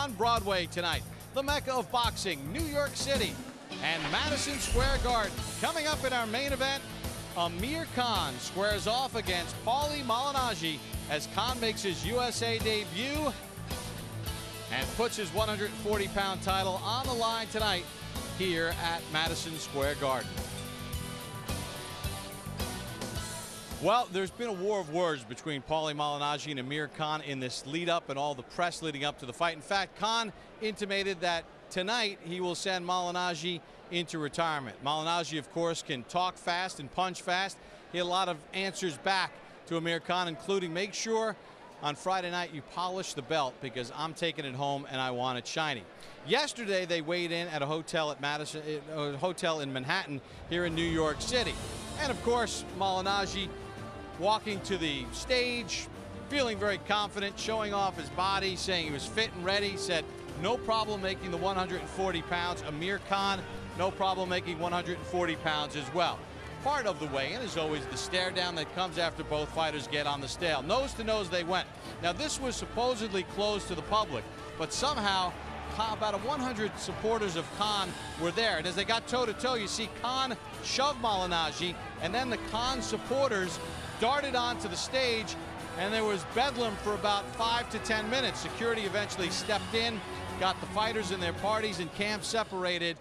on Broadway tonight. The Mecca of boxing, New York City, and Madison Square Garden. Coming up in our main event, Amir Khan squares off against Paulie Malignaggi as Khan makes his USA debut and puts his 140-pound title on the line tonight here at Madison Square Garden. Well, there's been a war of words between Paulie Malignaggi and Amir Khan in this lead-up and all the press leading up to the fight. In fact, Khan intimated that tonight he will send Malignaggi into retirement. Malignaggi, of course, can talk fast and punch fast. He had a lot of answers back to Amir Khan, including make sure on Friday night you polish the belt because I'm taking it home and I want it shiny. Yesterday they weighed in at a hotel at a hotel in Manhattan here in New York City. And of course, Malignaggi walking to the stage, feeling very confident, showing off his body, saying he was fit and ready, said no problem making the 140 pounds. Amir Khan, no problem making 140 pounds as well. Part of the weigh-in is always the stare down that comes after both fighters get on the scale. Nose to nose they went. Now this was supposedly closed to the public, but somehow about 100 supporters of Khan were there. And as they got toe-to-toe, you see Khan shove Malignaggi, and then the Khan supporters darted onto the stage, and there was bedlam for about 5 to 10 minutes. Security eventually stepped in, got the fighters and their parties and camps separated,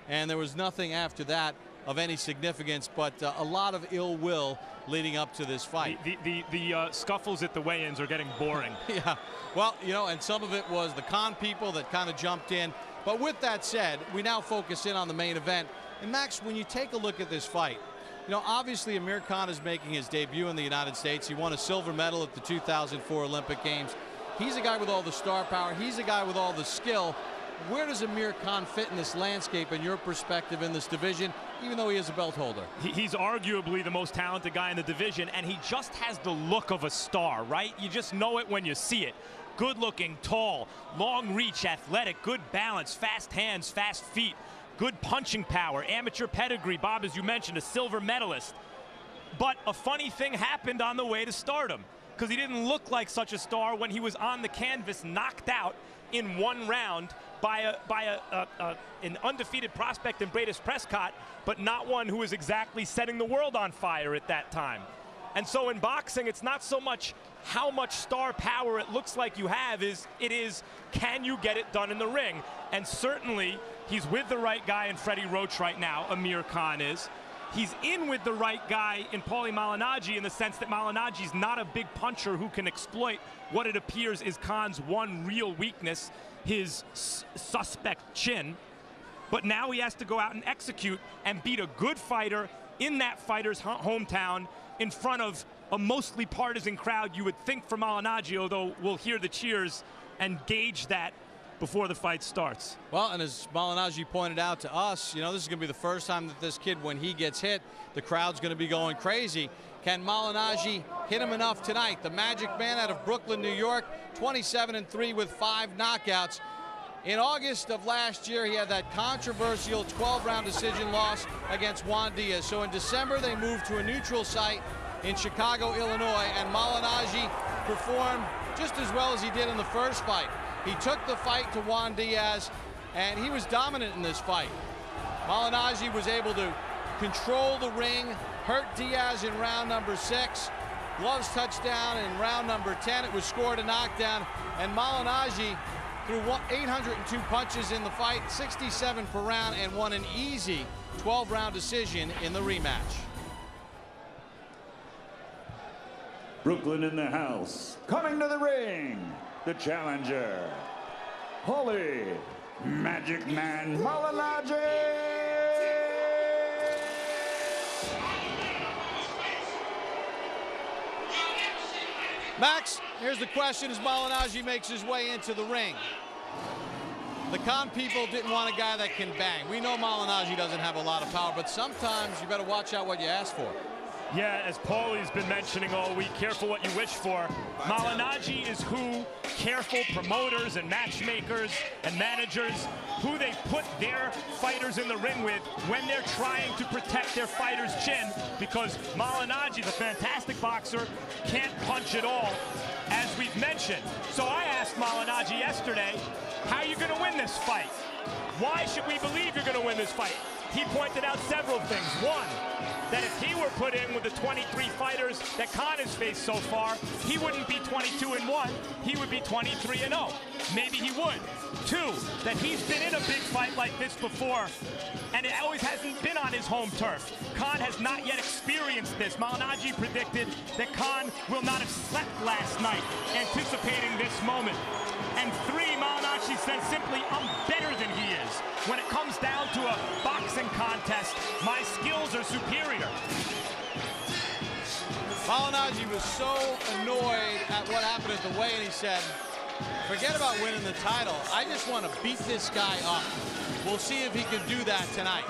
and there was nothing after that of any significance, but a lot of ill will leading up to this fight. The scuffles at the weigh-ins are getting boring. Yeah, well, you know, and some of it was the Khan people that kind of jumped in. But with that said, we now focus in on the main event. And Max, when you take a look at this fight, you know, obviously Amir Khan is making his debut in the United States. He won a silver medal at the 2004 Olympic Games. He's a guy with all the star power. He's a guy with all the skill. Where does Amir Khan fit in this landscape in your perspective in this division, even though he is a belt holder? He's arguably the most talented guy in the division, and he just has the look of a star, right? You just know it when you see it. Good looking, tall, long reach, athletic, good balance, fast hands, fast feet, good punching power, amateur pedigree. Bob, as you mentioned, a silver medalist. But a funny thing happened on the way to stardom, because he didn't look like such a star when he was on the canvas, knocked out in one round by an undefeated prospect in Bradis Prescott, but not one who was exactly setting the world on fire at that time. And so in boxing, it's not so much how much star power it looks like you have, it is can you get it done in the ring? And certainly he's with the right guy in Freddie Roach right now, Amir Khan is. He's in with the right guy in Paulie Malignaggi in the sense that Malignaggi's not a big puncher who can exploit what it appears is Khan's one real weakness, his suspect chin. But now he has to go out and execute and beat a good fighter in that fighter's hometown in front of a mostly partisan crowd, you would think, for Malignaggi, although we'll hear the cheers and gauge that before the fight starts. Well, and as Malignaggi pointed out to us, you know, this is going to be the first time that this kid, when he gets hit, the crowd's going to be going crazy. Can Malignaggi hit him enough tonight? The Magic Man out of Brooklyn, New York, 27-3 with 5 knockouts. In August of last year, he had that controversial 12-round decision loss against Juan Diaz. So in December, they moved to a neutral site in Chicago, Illinois, and Malignaggi performed just as well as he did in the first fight. He took the fight to Juan Diaz, and he was dominant in this fight. Malignaggi was able to control the ring, hurt Diaz in round number 6. Gloves touchdown in round number 10. It was scored a knockdown, and Malignaggi threw 802 punches in the fight, 67 per round, and won an easy 12-round decision in the rematch. Brooklyn in the house. Coming to the ring, the challenger, Paulie Magic Man Malignaggi. Max, here's the question as Malignaggi makes his way into the ring. The Khan people didn't want a guy that can bang. We know Malignaggi doesn't have a lot of power, but sometimes you better watch out what you ask for. Yeah, as Paulie's been mentioning all week, careful what you wish for. Malignaggi is who careful promoters and matchmakers and managers, who they put their fighters in the ring with when they're trying to protect their fighter's chin, because Malignaggi is a fantastic boxer, can't punch at all, as we've mentioned. So I asked Malignaggi yesterday, how are you going to win this fight? Why should we believe you're going to win this fight? He pointed out several things. One, that if he were put in with the 23 fighters that Khan has faced so far, he wouldn't be 22-1, he would be 23-0. Maybe he would. Two, that he's been in a big fight like this before, and it always hasn't been on his home turf. Khan has not yet experienced this. Malignaggi predicted that Khan will not have slept last night, anticipating this moment. And three, Malignaggi says simply, I'm better than he is. When it comes down to a boxing contest, my skills are superior. Malignaggi was so annoyed at what happened at the weigh-in, he said, forget about winning the title. I just want to beat this guy up. We'll see if he can do that tonight.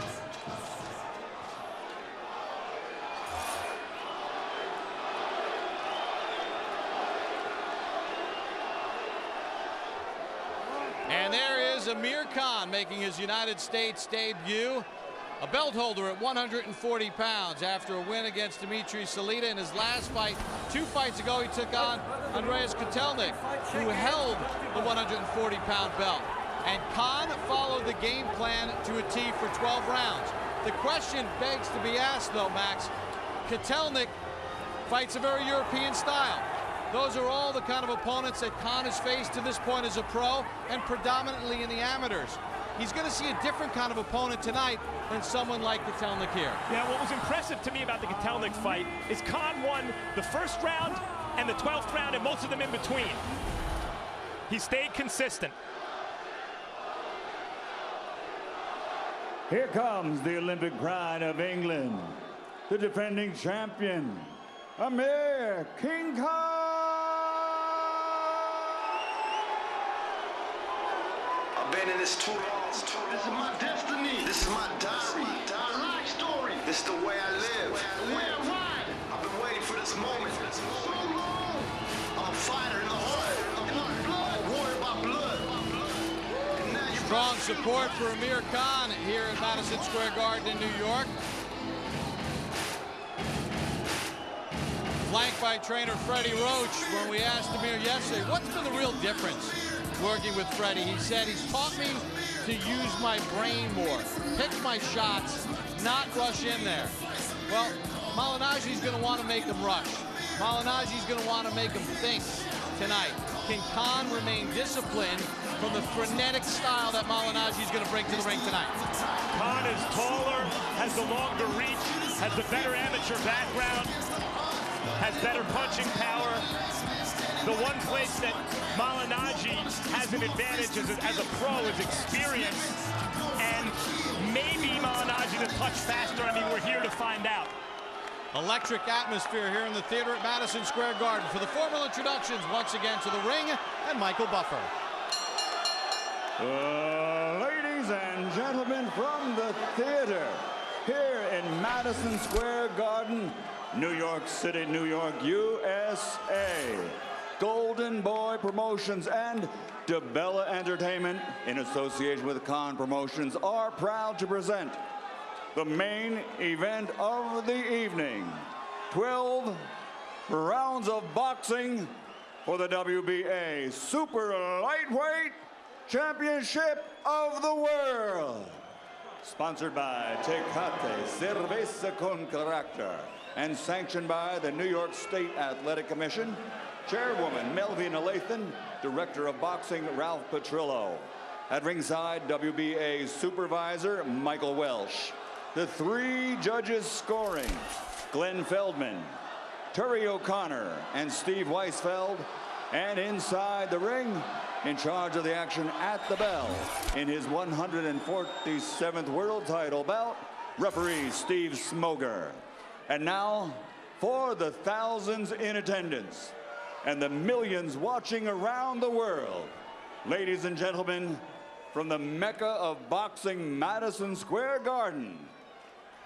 And there is Amir Khan making his United States debut. A belt holder at 140 pounds after a win against Dimitri Salita in his last fight. 2 fights ago, he took on Andreas Kotelnik, who held the 140-pound belt. And Khan followed the game plan to a T for 12 rounds. The question begs to be asked, though, Max. Kotelnik fights a very European style. Those are all the kind of opponents that Khan has faced to this point as a pro, and predominantly in the amateurs. He's going to see a different kind of opponent tonight than someone like Kotelnik here. Yeah, what was impressive to me about the Kotelnik fight is Khan won the first round and the 12th round and most of them in between. He stayed consistent. Here comes the Olympic pride of England, the defending champion, Amir King Khan. I've been in this too long. This is my destiny. This is my diary. My life story. This is the way I live. The way I ride. I've been waiting for this moment. So long. I'm a fighter in the heart. In my blood. A warrior by blood. And now you Strong support for Amir Khan here at Madison Square Garden in New York. Flanked by trainer Freddie Roach. When we asked Amir yesterday, what's been the real difference working with Freddie? He said he's taught me to use my brain more, pick my shots, not rush in there. Well, Malignaggi's going to want to make him rush. Malignaggi's going to want to make him think tonight. Can Khan remain disciplined from the frenetic style that Malignaggi's going to bring to the ring tonight? Khan is taller, has the longer reach, has the better amateur background, has better punching power. The one place that Malignaggi has an advantage as a pro is experience, and maybe Malignaggi's a touch faster. I mean, we're here to find out. Electric atmosphere here in the theater at Madison Square Garden. For the formal introductions, once again to the ring, and Michael Buffer. Ladies and gentlemen, from the theater here in Madison Square Garden, New York City, New York, USA. Golden Boy Promotions and DeBella Entertainment, in association with Khan Promotions, are proud to present the main event of the evening. 12 rounds of boxing for the WBA Super Lightweight Championship of the World. Sponsored by Tecate Cerveza con Carácter and sanctioned by the New York State Athletic Commission, Chairwoman Melvina Lathan, Director of Boxing Ralph Petrillo. At ringside, WBA Supervisor Michael Welsh. The 3 judges scoring, Glenn Feldman, Terry O'Connor, and Steve Weisfeld. And inside the ring, in charge of the action at the bell, in his 147th world title bout, referee Steve Smoger. And now, for the thousands in attendance and the millions watching around the world, ladies and gentlemen, from the Mecca of boxing, Madison Square Garden,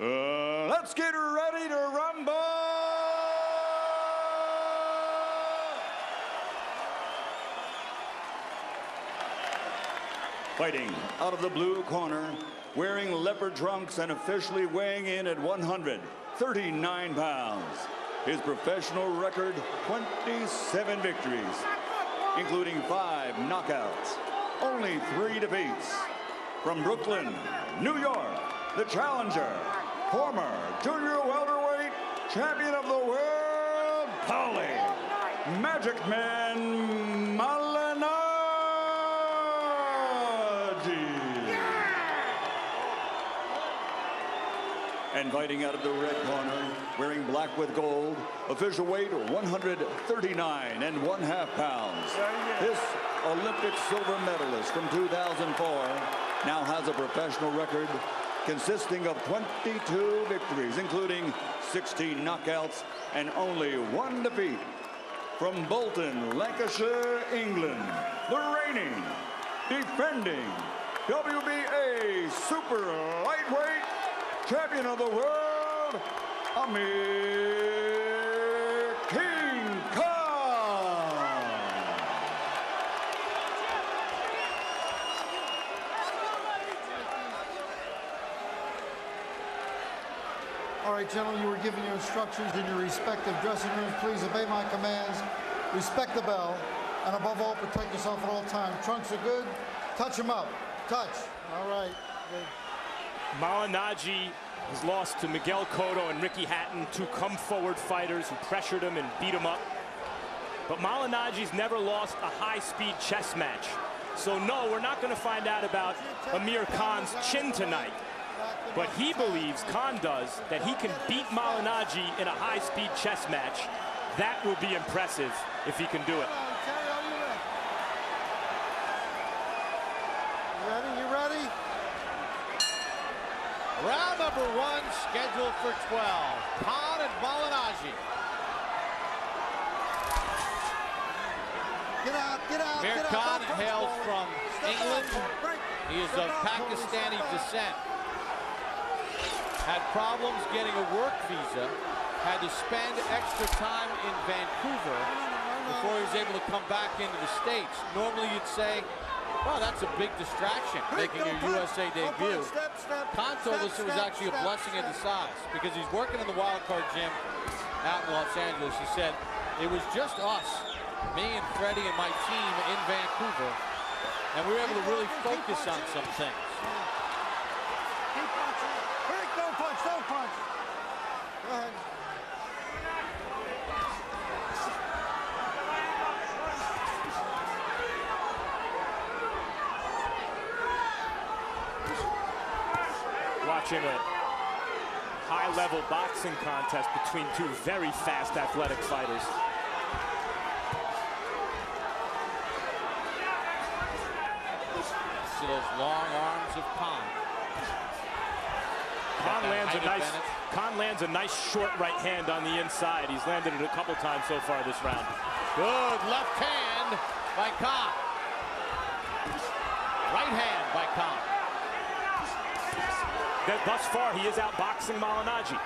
Let's get ready to rumble! Fighting out of the blue corner, wearing leopard trunks and officially weighing in at 139 pounds. His professional record, 27 victories, including 5 knockouts, only 3 defeats. From Brooklyn, New York, the challenger, former junior welterweight champion of the world, Paulie, Magic Man Malignaggi. And fighting out of the red corner, wearing black with gold, official weight 139 1/2 pounds. This Olympic silver medalist from 2004 now has a professional record consisting of 22 victories, including 16 knockouts and only 1 defeat. From Bolton, Lancashire, England, the reigning, defending WBA super lightweight champion of the world, Amir King Khan. All right, gentlemen, you were given your instructions in your respective dressing rooms. Please obey my commands, respect the bell, and above all, protect yourself at all times. Trunks are good. Touch them up. Touch. All right. Malignaggi has lost to Miguel Cotto and Ricky Hatton, 2 come-forward fighters who pressured him and beat him up. But Malignaggi's never lost a high-speed chess match. So no, we're not going to find out about Amir Khan's chin tonight. But he believes, Khan does, that he can beat Malignaggi in a high-speed chess match. That will be impressive if he can do it. You ready? Round number 1 scheduled for 12. Khan and Malignaggi. Get out. Amir Khan hails from England. He is of Pakistani descent. Had problems getting a work visa. Had to spend extra time in Vancouver before he was able to come back into the States. Normally you'd say, wow, that's a big distraction, making your USA debut. Khan told us it was actually a blessing in disguise because he's working in the Wild Card gym out in Los Angeles. He said, it was just us, me and Freddie and my team in Vancouver, and we were able to really focus on some things. Don't punch. Go ahead. Watching a high-level boxing contest between 2 very fast athletic fighters. See those long arms of Khan. Khan lands a nice short right hand on the inside. He's landed it a couple times so far this round. Good left hand by Khan. Right hand by Khan. Thus far, he is outboxing Malignaggi.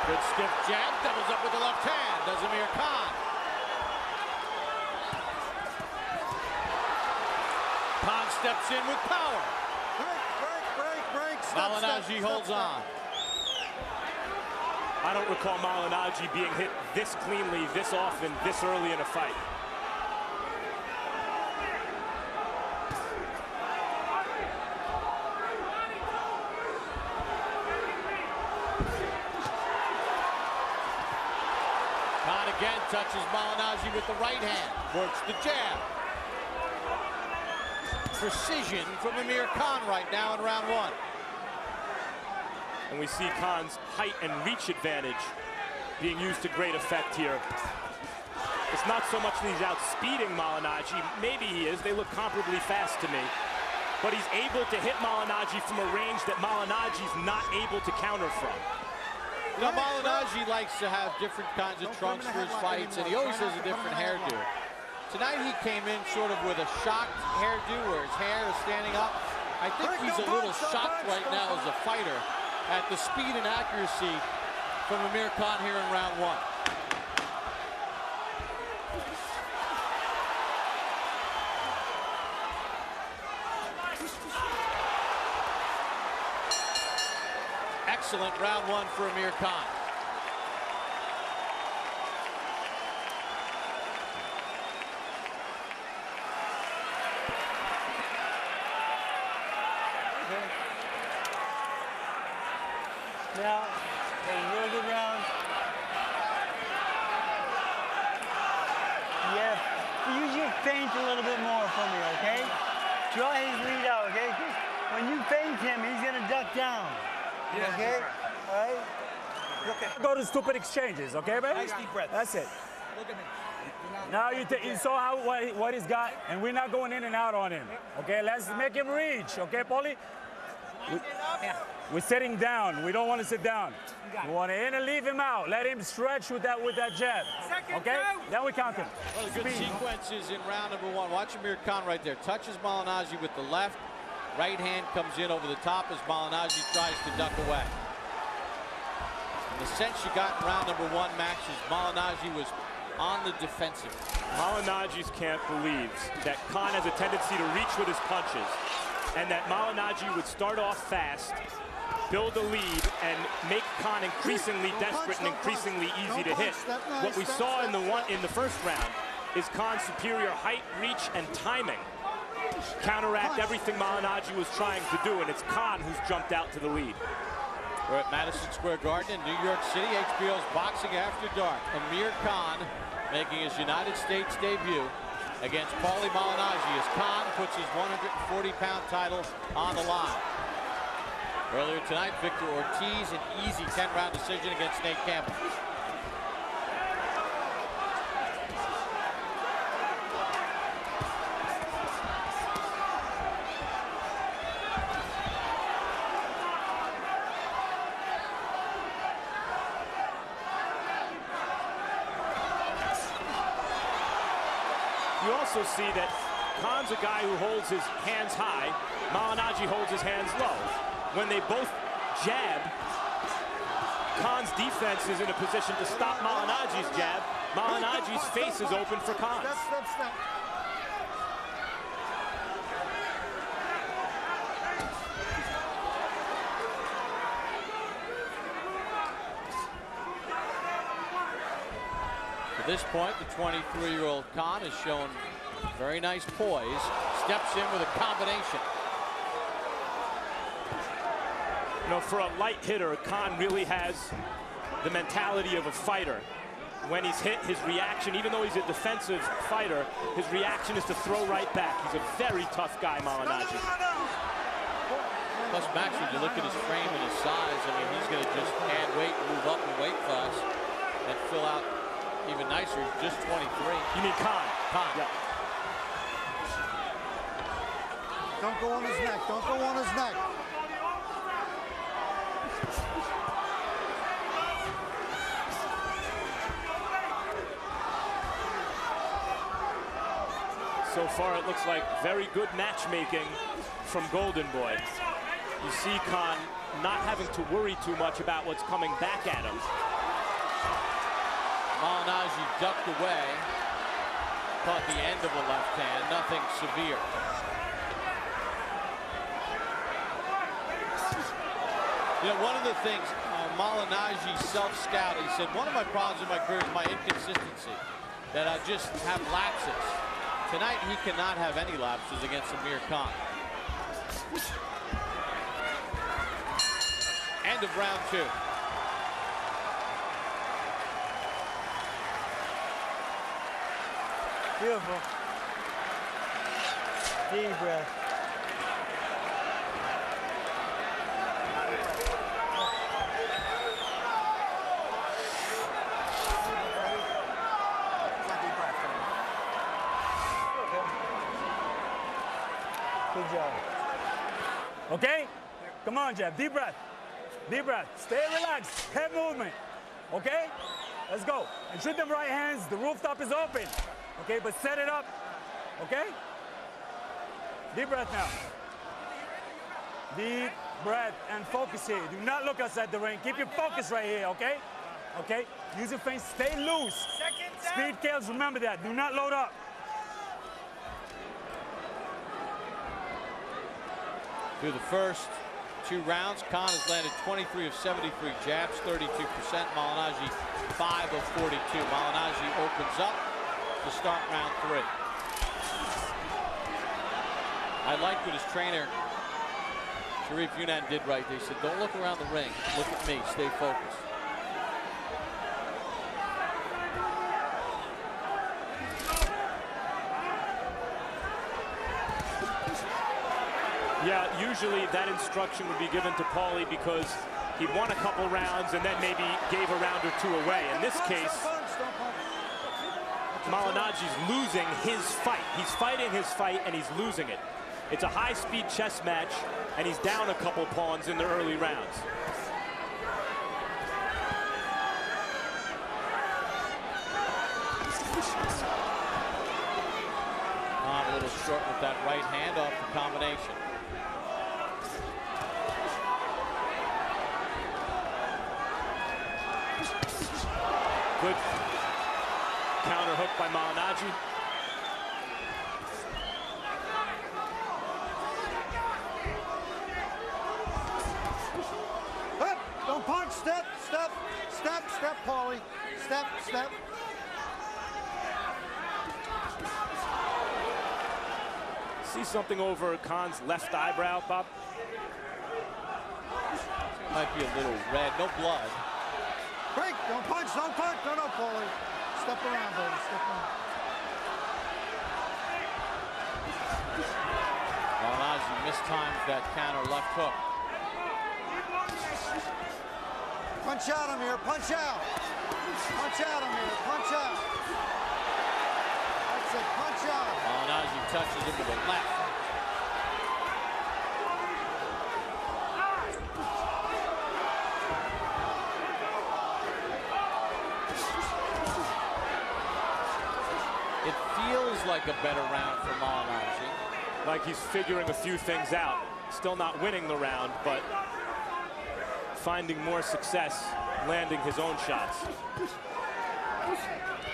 Good stiff jab, doubles up with the left hand, does Amir Khan. Khan steps in with power. Break. Malignaggi holds on. I don't recall Malignaggi being hit this cleanly, this often, this early in a fight. Khan again touches Malignaggi with the right hand, works the jab. Precision from Amir Khan right now in round 1. And we see Khan's height and reach advantage being used to great effect here. It's not so much that he's outspeeding Malignaggi. Maybe he is. They look comparably fast to me. But he's able to hit Malignaggi from a range that Malignaggi's not able to counter from. You know, Malignaggi likes to have different kinds of trunks for his fights, and he always has a different hairdo. Tonight he came in sort of with a shocked hairdo where his hair is standing up. I think he's a little shocked right now as a fighter at the speed and accuracy from Amir Khan here in round one. Excellent round one for Amir Khan. Now, a really good round. Yeah, use your feint a little bit more for me, okay? Draw his lead out, okay? 'Cause when you feint him, he's gonna duck down. Yeah. Okay? All right? Okay. Go to stupid exchanges, okay, baby? Nice deep breath. That's it. Look at me. Now you saw what he's got, and we're not going in and out on him. Okay, let's make him reach. Okay, Paulie? We're sitting down. We don't want to sit down. We want to in and leave him out. Let him stretch with that jab. Okay? Then we count him. Well, the good sequences in round number one. Watch Amir Khan right there. Touches Malignaggi with the left. Right hand comes in over the top as Malignaggi tries to duck away. And the sense you got in round number one, Max, is Malignaggi was on the defensive. Malignaggi's camp believes that Khan has a tendency to reach with his punches, and that Malignaggi would start off fast, build a lead, and make Khan increasingly desperate and increasingly easy to hit. What we saw in the first round is Khan's superior height, reach, and timing counteract everything Malignaggi was trying to do, and it's Khan who's jumped out to the lead. We're at Madison Square Garden in New York City. HBO's Boxing After Dark. Amir Khan making his United States debut against Paulie Malignaggi as Khan puts his 140-pound title on the line. Earlier tonight, Victor Ortiz, an easy 10-round decision against Nate Campbell. You also see that Khan's a guy who holds his hands high. Malignaggi holds his hands low. When they both jab, Khan's defense is in a position to stop Malignaggi's jab. Malignaggi's face is open for Khan. At this point, the 23-year-old Khan has shown very nice poise. Steps in with a combination. You know, for a light hitter, Khan really has the mentality of a fighter. When he's hit, his reaction, even though he's a defensive fighter, his reaction is to throw right back. He's a very tough guy, Malignaggi. Plus, Max, when you look at his frame and his size, I mean, he's going to just add weight, move up in weight class, and fill out even nicer. He's just 23. You mean Khan? Khan. Yeah. Don't go on his neck. Don't go on his neck. So far, it looks like very good matchmaking from Golden Boy. You see Khan not having to worry too much about what's coming back at him. Malignaggi ducked away, caught the end of a left hand, nothing severe. You know, one of the things Malignaggi self-scout, he said, one of my problems in my career is my inconsistency, that I just have lapses. Tonight, he cannot have any lapses against Amir Khan. End of round two. Beautiful. Deep breath. Good job. Okay? Come on, Jeff. Deep breath. Deep breath. Stay relaxed. Head movement. Okay? Let's go. And shoot them right hands. The rooftop is open. Okay, but set it up. Okay? Deep breath now. Deep breath and focus here. Do not look outside the ring. Keep your focus right here, okay? Okay? Use your feints. Stay loose. Speed kills, remember that. Do not load up. Through the first 2 rounds, Khan has landed 23 of 73 jabs, 32%. Malignaggi 5 of 42. Malignaggi opens up to start round 3. I like what his trainer, Sharif Yunan, did right. They said, don't look around the ring. Look at me. Stay focused. Yeah, usually that instruction would be given to Paulie because he won a couple rounds and then maybe gave a round or 2 away. In this case, Malignaggi's losing his fight. He's fighting his fight and he's losing it. It's a high-speed chess match, and he's down a couple pawns in the early rounds. A little short with that right hand off the combination. Good counter hook by Malignaggi. Don't punch. Step, step, step, step, Paulie. Step, step. See something over Khan's left eyebrow, Bob? Might be a little red. No blood. Break. Don't punch. Don't punch. No, no, Paulie. Step around, baby. Step around. Malignaggi mistimes that counter left hook. Punch out, Amir. Punch out. Punch out, Amir. Punch out. That's it. Punch out. Malignaggi touches him with the left. It feels like a better round for Malignaggi. Like he's figuring a few things out. Still not winning the round, but finding more success landing his own shots.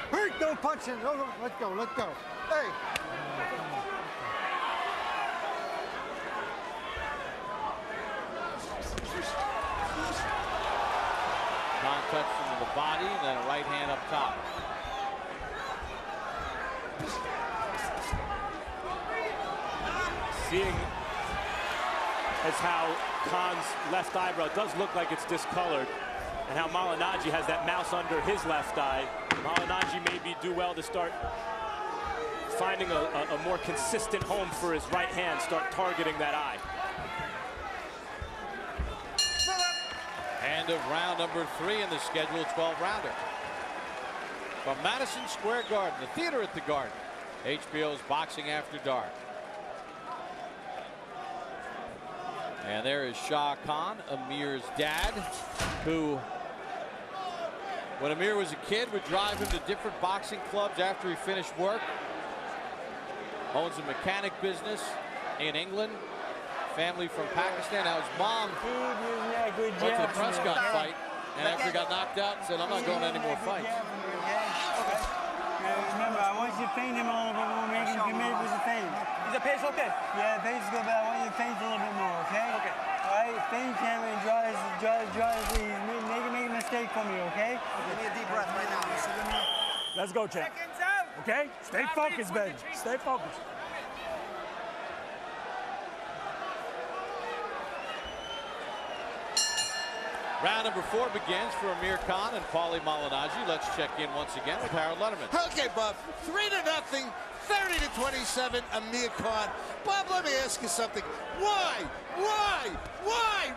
Hey, don't punch him. No, no, let go, let go. Hey. Khan touched him to the body, and then a right hand up top. Seeing as how Khan's left eyebrow does look like it's discolored, and how Malignaggi has that mouse under his left eye, Malignaggi maybe do well to start finding a more consistent home for his right hand, start targeting that eye. End of round number 3 in the scheduled 12-rounder. From Madison Square Garden, the theater at the Garden, HBO's Boxing After Dark. And there is Shah Khan, Amir's dad, who, when Amir was a kid, would drive him to different boxing clubs after he finished work. Owns a mechanic business in England. Family from Pakistan. Now his mom went to the Prescott fight, and after he got knocked out, said, I'm not going to any more fights. Remember, I want you to feint him a little bit more, make him commit with the feint. Is the pace okay? Yeah, the pace is good, but I want you to feint a little bit more, okay? Okay. All right, feint him and draw his lead. Make a mistake for me, okay? Give me a deep breath right now. Let's go, champ. Okay? Stay focused, baby. Stay focused. Round number 4 begins for Amir Khan and Paulie Malignaggi. Let's check in once again with Harold Letterman. Okay, Bob. 3-0, 30-27, Amir Khan. Bob, let me ask you something. Why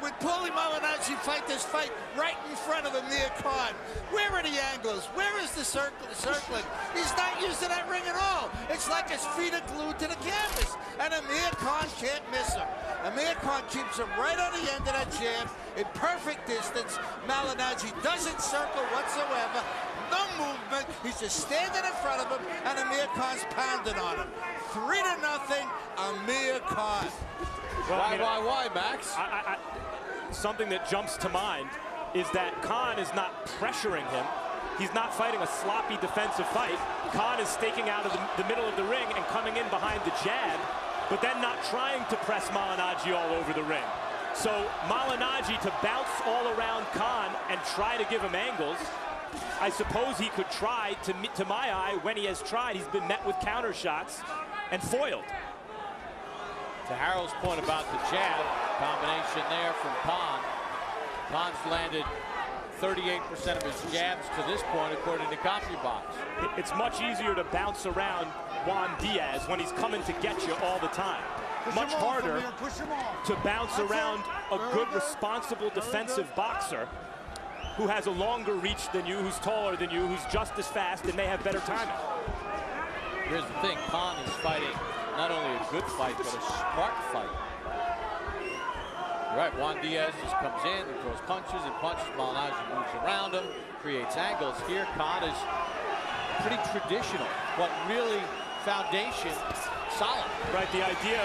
would Paulie Malignaggi fight this fight right in front of Amir Khan? Where are the angles? Where is the circling? He's not using that ring at all. It's like his feet are glued to the canvas, and Amir Khan can't miss him. Amir Khan keeps him right on the end of that jab in perfect distance. Malignaggi doesn't circle whatsoever. No movement. He's just standing in front of him, and Amir Khan's pounding on him. 3-0, Amir Khan. Well, Why, Max? Something that jumps to mind is that Khan is not pressuring him. He's not fighting a sloppy defensive fight. Khan is staking out of the middle of the ring and coming in behind the jab, but then not trying to press Malignaggi all over the ring. So Malignaggi to bounce all around Khan and try to give him angles. I suppose he could try, to my eye, when he has tried, he's been met with counter shots and foiled. To Harold's point about the jab, combination there from Khan. Khan's landed 38% of his jabs to this point, according to CompuBox. It's much easier to bounce around Juan Diaz when he's coming to get you all the time. Much harder to bounce around a good, responsible defensive boxer who has a longer reach than you, who's taller than you, who's just as fast and may have better timing. Here's the thing, Khan is fighting not only a good fight, but a smart fight. Right, Juan Diaz just comes in and throws punches and punches. Malignaggi moves around him, creates angles. Here, Khan is pretty traditional, but really foundation solid. Right, the idea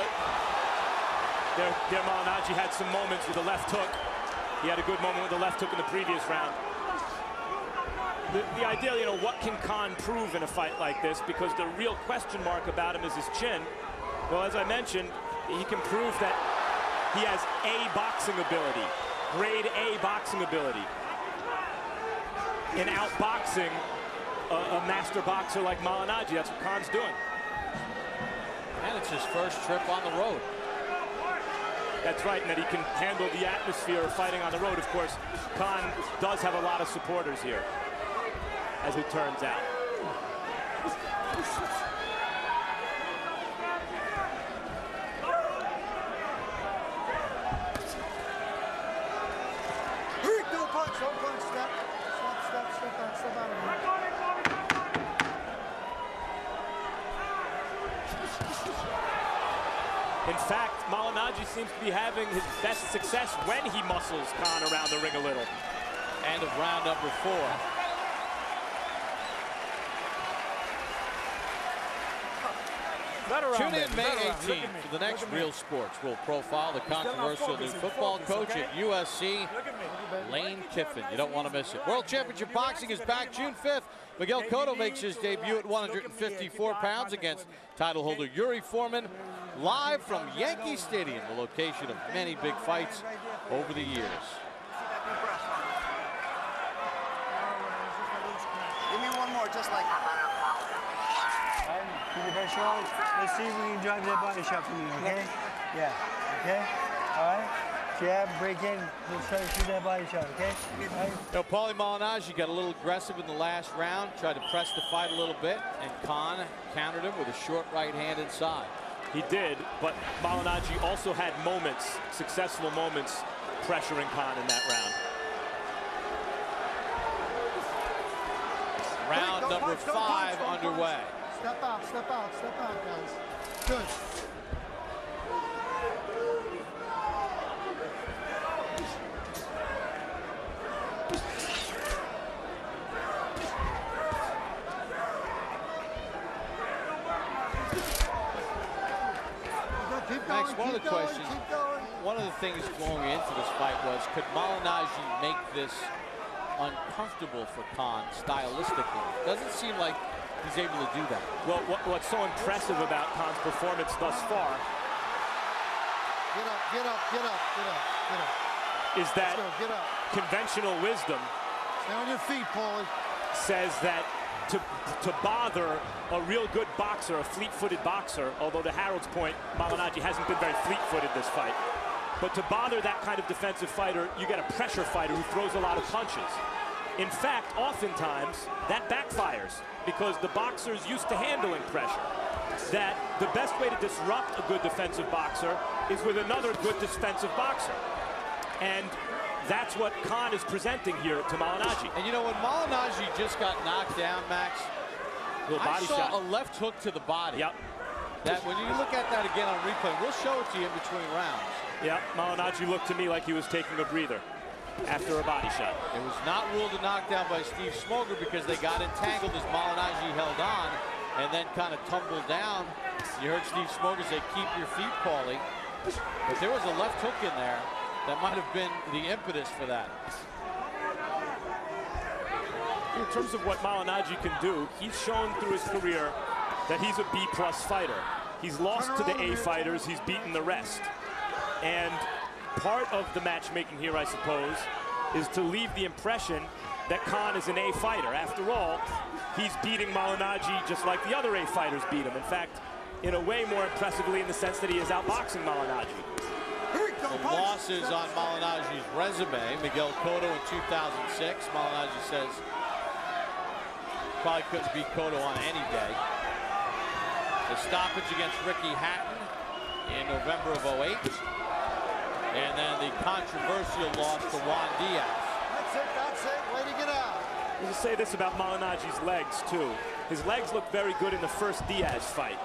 there Malignaggi had some moments with the left hook. He had a good moment with the left hook in the previous round. The idea, you know, what can Khan prove in a fight like this? Because the real question mark about him is his chin. Well, as I mentioned, he can prove that he has A boxing ability, grade A boxing ability. In outboxing a master boxer like Malignaggi, that's what Khan's doing. And it's his first trip on the road. That's right, and that he can handle the atmosphere of fighting on the road. Of course, Khan does have a lot of supporters here, as it turns out. Don't punch, step out of here. In fact, Malignaggi seems to be having his best success when he muscles Khan around the ring a little. End of round number 4. Tune in May 18th for the next Real Sports. We'll profile the controversial new football coach at USC, Lane Kiffin. You don't want to miss it. World Championship Boxing is back June 5th. Miguel Cotto makes his debut at 154 pounds against title holder Yuri Foreman, live from Yankee Stadium, the location of many big fights over the years. Give me one more, just like that. Keep the pressure on. Let's see if we can drive that body shot for me, okay? Yeah, okay? All right? Jab, break in. Let's try to shoot that body shot, okay? All right? Now, Paulie Malignaggi got a little aggressive in the last round, tried to press the fight a little bit, and Khan countered him with a short right hand inside. He did, but Malignaggi also had moments, successful moments, pressuring Khan in that round. Round number 5 underway. Step out, guys. Good. Max, one of the questions, one of the things going into this fight was, could Malignaggi make this uncomfortable for Khan stylistically? Doesn't seem like he's able to do that. Well, what's so impressive about Khan's performance thus far Get up. is that Get up. conventional wisdom Stay on your feet, Paulie. says that to bother a real good boxer, a fleet-footed boxer, although to Harold's point, Malignaggi hasn't been very fleet-footed this fight, but to bother that kind of defensive fighter, you get a pressure fighter who throws a lot of punches. In fact, oftentimes, that backfires because the boxer's used to handling pressure. That the best way to disrupt a good defensive boxer is with another good defensive boxer. And that's what Khan is presenting here to Malignaggi. And you know, when Malignaggi just got knocked down, Max, I saw a left hook to the body. Yep. That when you look at that again on replay, we'll show it to you in between rounds. Yep, Malignaggi looked to me like he was taking a breather after a body shot. It was not ruled a knockdown by Steve Smoger because they got entangled as Malignaggi held on and then kind of tumbled down You heard Steve Smoger say, keep your feet, Paulie. But there was a left hook in there that might have been the impetus for that. In terms of what Malignaggi can do, he's shown through his career that he's a B-plus fighter. He's lost to the A fighters, he's beaten the rest. And part of the matchmaking here, I suppose, is to leave the impression that Khan is an A fighter. After all, he's beating Malignaggi just like the other A fighters beat him. In fact, in a way more impressively in the sense that he is outboxing Malignaggi. The losses on Malignaggi's resume, Miguel Cotto in 2006. Malignaggi says probably couldn't beat Cotto on any day. The stoppage against Ricky Hatton in November of '08. And then the controversial loss to Juan Diaz. That's it, way to get out. I'm going to say this about Malignaggi's legs, too. His legs looked very good in the first Diaz fight.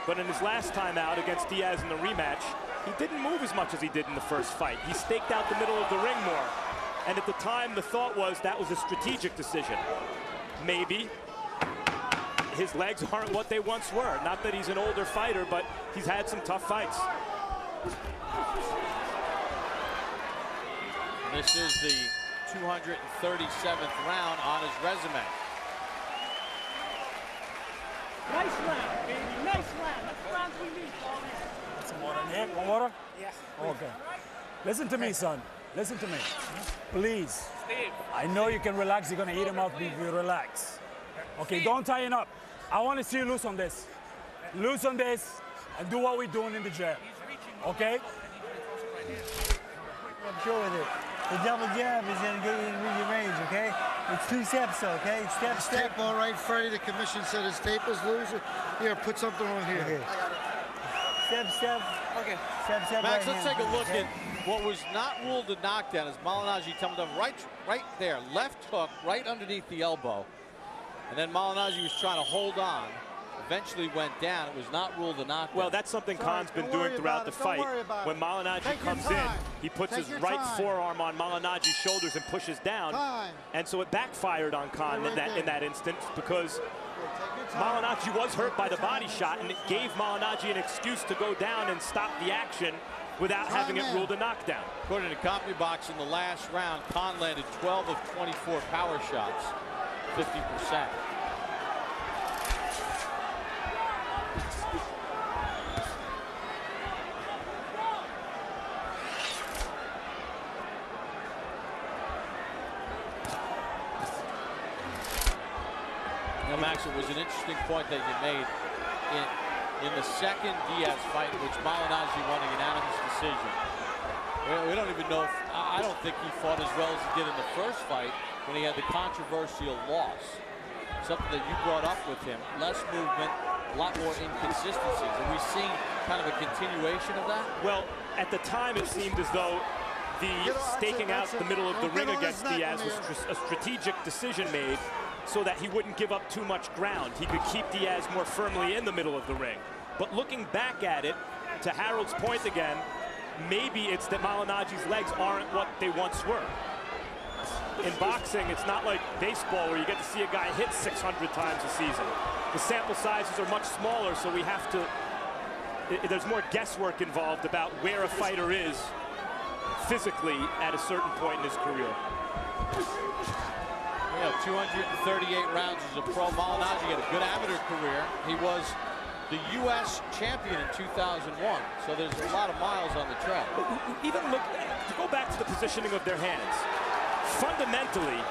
But in his last time out against Diaz in the rematch, he didn't move as much as he did in the first fight. He staked out the middle of the ring more. And at the time, the thought was that was a strategic decision. Maybe his legs aren't what they once were. Not that he's an older fighter, but he's had some tough fights. This is the 237th round on his resume. Nice round, baby. Nice round. That's the rounds we need, Paulie. Some water in here? Want water? Yeah. Okay. Listen to me, son. Listen to me. Please. Steve. I know you can relax. You're going to eat him up if you relax. Okay, don't tie him up. I want to see you loose on this. Loose on this and do what we're doing in the jab. Okay? I'm sure with it. The double jab is going to get you in your range, okay? It's 2 steps, okay? Step, His step. tape all right, Freddie. The commission said his tape is loose. Here, put something on here. Okay. Step, step. Okay. Step, step. Max, right let's hand. take a look Okay. at what was not ruled a knockdown as Malignaggi tumbled him right there. Left hook right underneath the elbow. And then Malignaggi was trying to hold on. Eventually went down. It was not ruled a knockdown. Well, that's something Khan's been doing throughout the fight. When Malignaggi comes in, he puts his right forearm on Malignaggi's shoulders and pushes down. And so it backfired on Khan in that instance because Malignaggi was hurt by the body shot, and it gave Malignaggi an excuse to go down and stop the action without having it ruled a knockdown. According to CompuBox, in the last round, Khan landed 12 of 24 power shots, 50%. Max, it was an interesting point that you made in the second Diaz fight, which Malignaggi won a unanimous decision. We don't even know if, I don't think he fought as well as he did in the first fight when he had the controversial loss. Something that you brought up with him, less movement, a lot more inconsistencies. Are we seeing kind of a continuation of that? Well, at the time it seemed as though the staking out the middle of the ring against Diaz was a strategic decision made so that he wouldn't give up too much ground. He could keep Diaz more firmly in the middle of the ring. But looking back at it, to Harold's point again, maybe it's that Malignaggi's legs aren't what they once were. In boxing, it's not like baseball where you get to see a guy hit 600 times a season. The sample sizes are much smaller, so we have to, there's more guesswork involved about where a fighter is physically at a certain point in his career. Yeah, 238 rounds as a pro. Malignaggi had a good amateur career. He was the U.S. champion in 2001, so there's a lot of miles on the track. Even look, to go back to the positioning of their hands, fundamentally,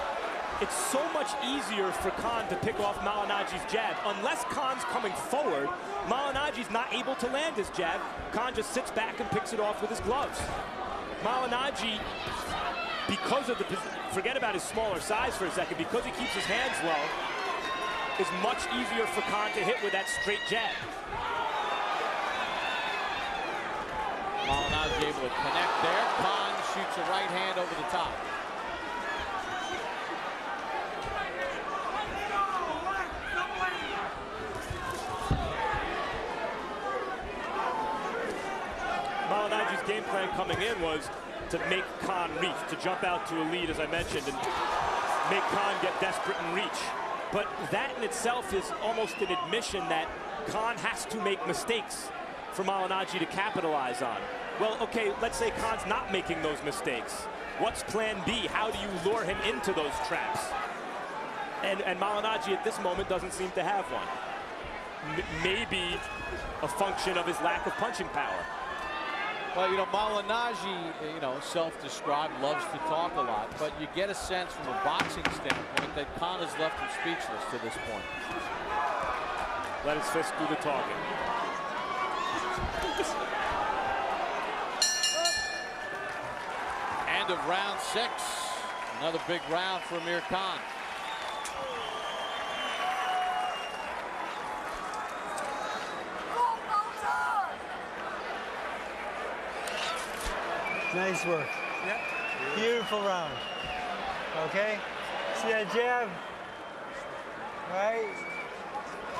it's so much easier for Khan to pick off Malignaggi's jab. Unless Khan's coming forward, Malignaggi's not able to land his jab. Khan just sits back and picks it off with his gloves. Malignaggi, because of the, forget about his smaller size for a second, because he keeps his hands low, is much easier for Khan to hit with that straight jab. Malignaggi able to connect there. Khan shoots a right hand over the top. Malignaggi's game plan coming in was to make Khan reach, to jump out to a lead, as I mentioned, and make Khan get desperate and reach. But that in itself is almost an admission that Khan has to make mistakes for Malignaggi to capitalize on. Well, okay, let's say Khan's not making those mistakes. What's plan B? How do you lure him into those traps? And Malignaggi at this moment doesn't seem to have one. Maybe a function of his lack of punching power. Well, you know, Malignaggi, you know, self-described, loves to talk a lot, but you get a sense from a boxing standpoint that Khan has left him speechless to this point. Let his fist do the talking. End of round 6. Another big round for Amir Khan. Nice work. Yeah. Beautiful round. Okay? See that jab? Right?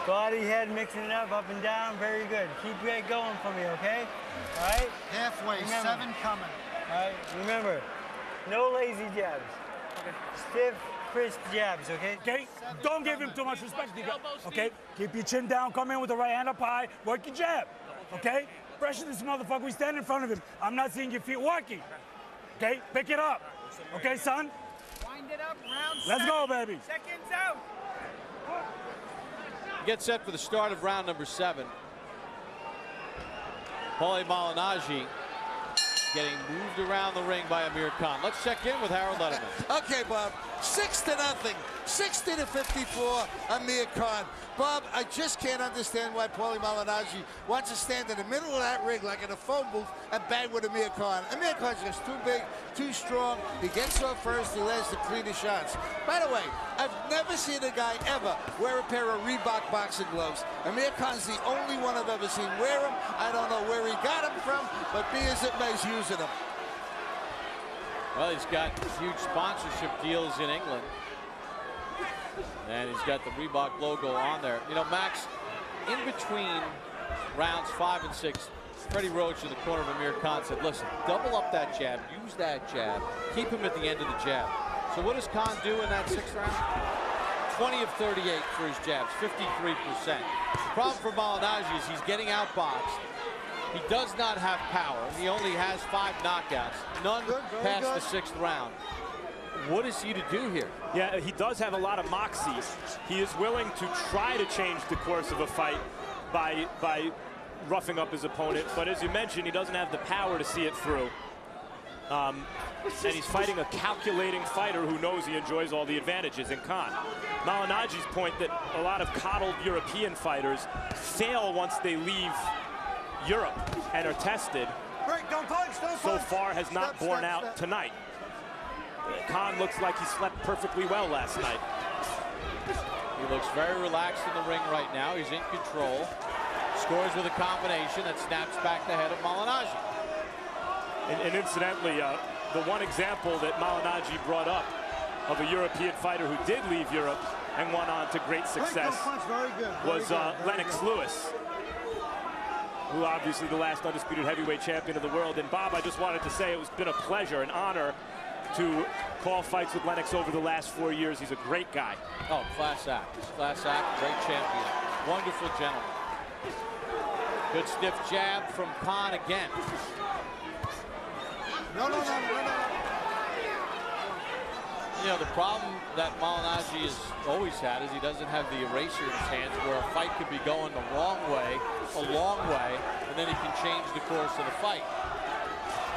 Body, head, mixing it up and down. Very good. Keep that going for me, okay? All right? Halfway, Remember. 7 coming. All right? Remember, no lazy jabs. Okay. Stiff, crisp jabs, okay? Okay? Don't give him too much respect. Okay? Keep your chin down. Come in with the right hand up high. Work your jab. Okay? Pressure this motherfucker. We stand in front of him. I'm not seeing your feet working. Okay? Pick it up. Okay, son? Wind it up, round Let's go, baby. Seconds out. Get set for the start of round number 7. Paulie Malignaggi getting moved around the ring by Amir Khan. Let's check in with Harold Letterman. Okay, Bob. 6-0. 60-54, Amir Khan. Bob, I just can't understand why Paulie Malignaggi wants to stand in the middle of that ring like in a phone booth and bang with Amir Khan. Amir Khan's just too big, too strong. He gets off first, he lands the cleanest shots. By the way, I've never seen a guy ever wear a pair of Reebok boxing gloves. Amir Khan's the only one I've ever seen wear them. I don't know where he got them from, but be as it may, he's using them. Well, he's got huge sponsorship deals in England. And he's got the Reebok logo on there. You know, Max, in between rounds 5 and 6, Freddie Roach in the corner of Amir Khan said, listen, double up that jab, use that jab, keep him at the end of the jab. So what does Khan do in that 6th round? 20 of 38 for his jabs, 53%. The problem for Malignaggi is he's getting outboxed. He does not have power. He only has 5 knockouts, none past the 6th round. What is he to do here? Yeah, he does have a lot of moxie. He is willing to try to change the course of a fight by roughing up his opponent, but as you mentioned, he doesn't have the power to see it through. And he's fighting a calculating fighter who knows he enjoys all the advantages in Khan. Malignaggi's point that a lot of coddled European fighters fail once they leave Europe and are tested, so far has not borne out tonight. Khan looks like he slept perfectly well last night. He looks very relaxed in the ring right now. He's in control. Scores with a combination that snaps back the head of Malignaggi. And incidentally, the one example that Malignaggi brought up of a European fighter who did leave Europe and went on to great success was Lennox Lewis, who obviously the last undisputed heavyweight champion of the world. And Bob, I just wanted to say it's been a pleasure, an honor to call fights with Lennox over the last 4 years. He's a great guy. Oh, class act, great champion, wonderful gentleman. Good stiff jab from Khan again. No. You know, the problem that Malignaggi has always had is he doesn't have the eraser in his hands where a fight could be going the wrong way, a long way, and then he can change the course of the fight.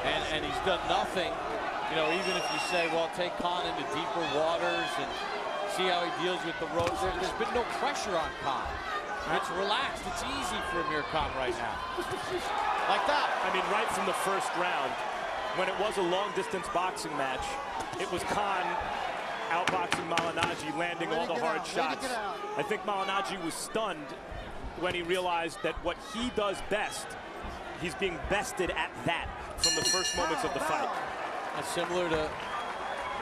And he's done nothing. You know, even if you say, well, take Khan into deeper waters and see how he deals with the ropes, there's been no pressure on Khan. It's relaxed. It's easy for Amir Khan right now. Like that. I mean, right from the first round, when it was a long-distance boxing match, it was Khan outboxing Malignaggi, landing all the hard shots. I think Malignaggi was stunned when he realized that what he does best, he's being bested at that from the first moments of the fight. That's similar to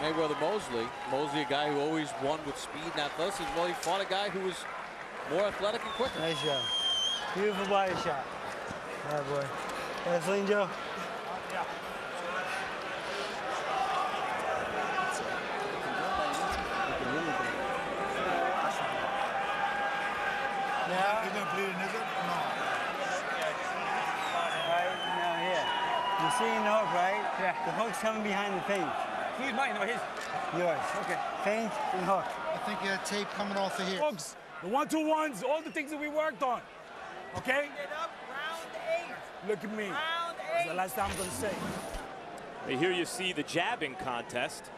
Mayweather-Mosley. Mosley, a guy who always won with speed and athleticism. Well, he fought a guy who was more athletic and quicker. Nice job. Beautiful body shot. All right, boy. Gasoline, Joe? Yeah. You're seeing the hook, right? Yeah. The hook's coming behind the feint. Who's mine or his? Yours. Okay. Feint and hook. I think you had tape coming off of here. Folks, the 1-2-1s, all the things that we worked on. Okay? Round 8. Look at me. Round That's 8. the last time I'm gonna say. Here you see the jabbing contest.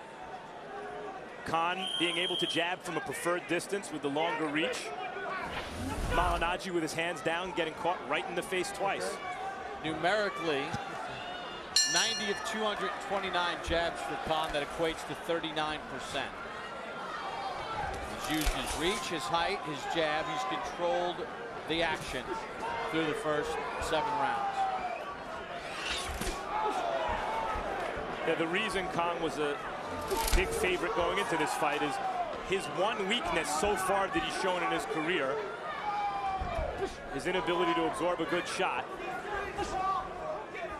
Khan being able to jab from a preferred distance with the longer reach. Malignaggi with his hands down, getting caught right in the face twice. Numerically, 90 of 229 jabs for Khan. That equates to 39%. He's used his reach, his height, his jab. He's controlled the action through the first 7 rounds. Yeah, the reason Khan was a big favorite going into this fight is his one weakness so far that he's shown in his career, his inability to absorb a good shot,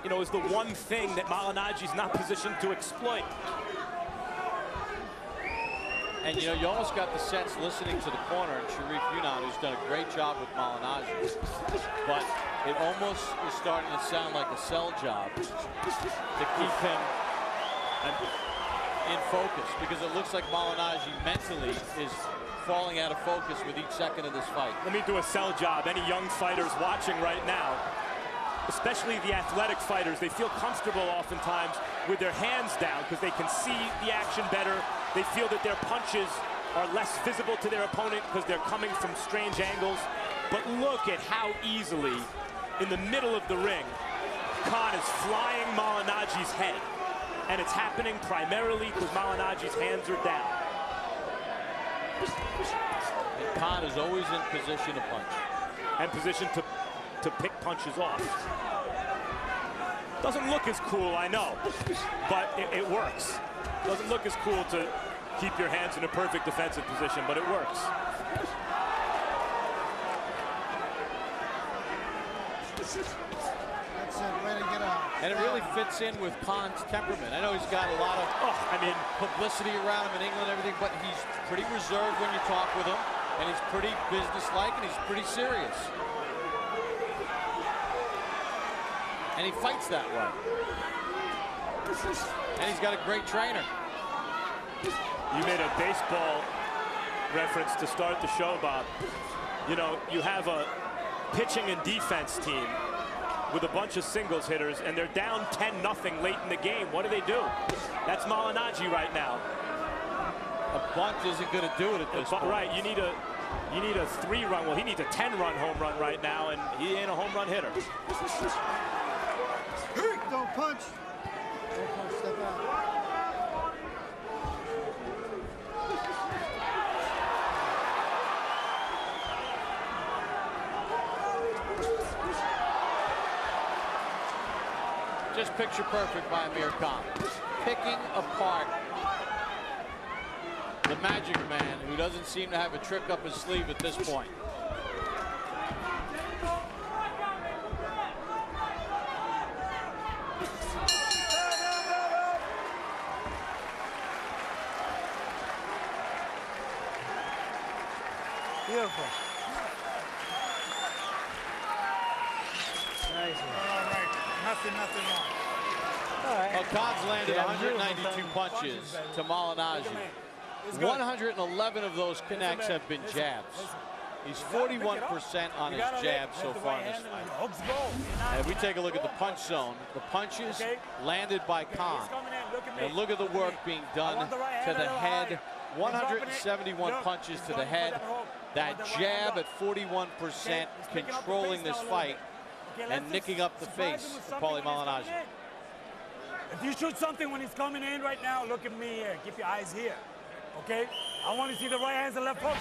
you know, is the one thing that Malignaggi's not positioned to exploit. And you know, you almost got the sense listening to the corner, and Sharif Yunan, who's done a great job with Malignaggi, but it almost is starting to sound like a sell job to keep him in focus, because it looks like Malignaggi mentally is falling out of focus with each second of this fight. Let me do a sell job. Any young fighters watching right now, especially the athletic fighters, they feel comfortable oftentimes with their hands down because they can see the action better. They feel that their punches are less visible to their opponent because they're coming from strange angles. But look at how easily, in the middle of the ring, Khan is flying Malignaggi's head. And it's happening primarily because Malignaggi's hands are down. And Khan is always in position to punch. And position to pick punches off. Doesn't look as cool, I know, but it works. Doesn't look as cool to keep your hands in a perfect defensive position, but it works. That's it, way to get out. And it really fits in with Khan's temperament. I know he's got a lot of publicity around him in England and everything, but he's pretty reserved when you talk with him, and he's pretty businesslike, and he's pretty serious. And he fights that way. And he's got a great trainer. You made a baseball reference to start the show, Bob. You know, you have a pitching and defense team with a bunch of singles hitters, and they're down 10-0 late in the game. What do? That's Malignaggi right now. A bunt isn't going to do it at this point. Right, you need a 3-run. Well, he needs a 10-run home run right now, and he ain't a home run hitter. Don't punch. Don't punch, step out. Just picture perfect by Amir Khan. Picking apart the Magic Man, who doesn't seem to have a trick up his sleeve at this point. Beautiful. Nice one. All right, nothing wrong. All right. Well, Khan's landed Yeah, 192 punches to Malignaggi. 111 of those connects have been jabs. He's 41% on his jabs so far in this fight. And we take a look at the punch zone. The punches landed by Khan. And look at the work being done to the head. 171 punches to the head. That jab at 41%, controlling this fight and nicking up the face for Paulie Malignaggi. If you shoot something when he's coming in right now, look at me here. Keep your eyes here. Okay? I want to see the right hands and left hooks.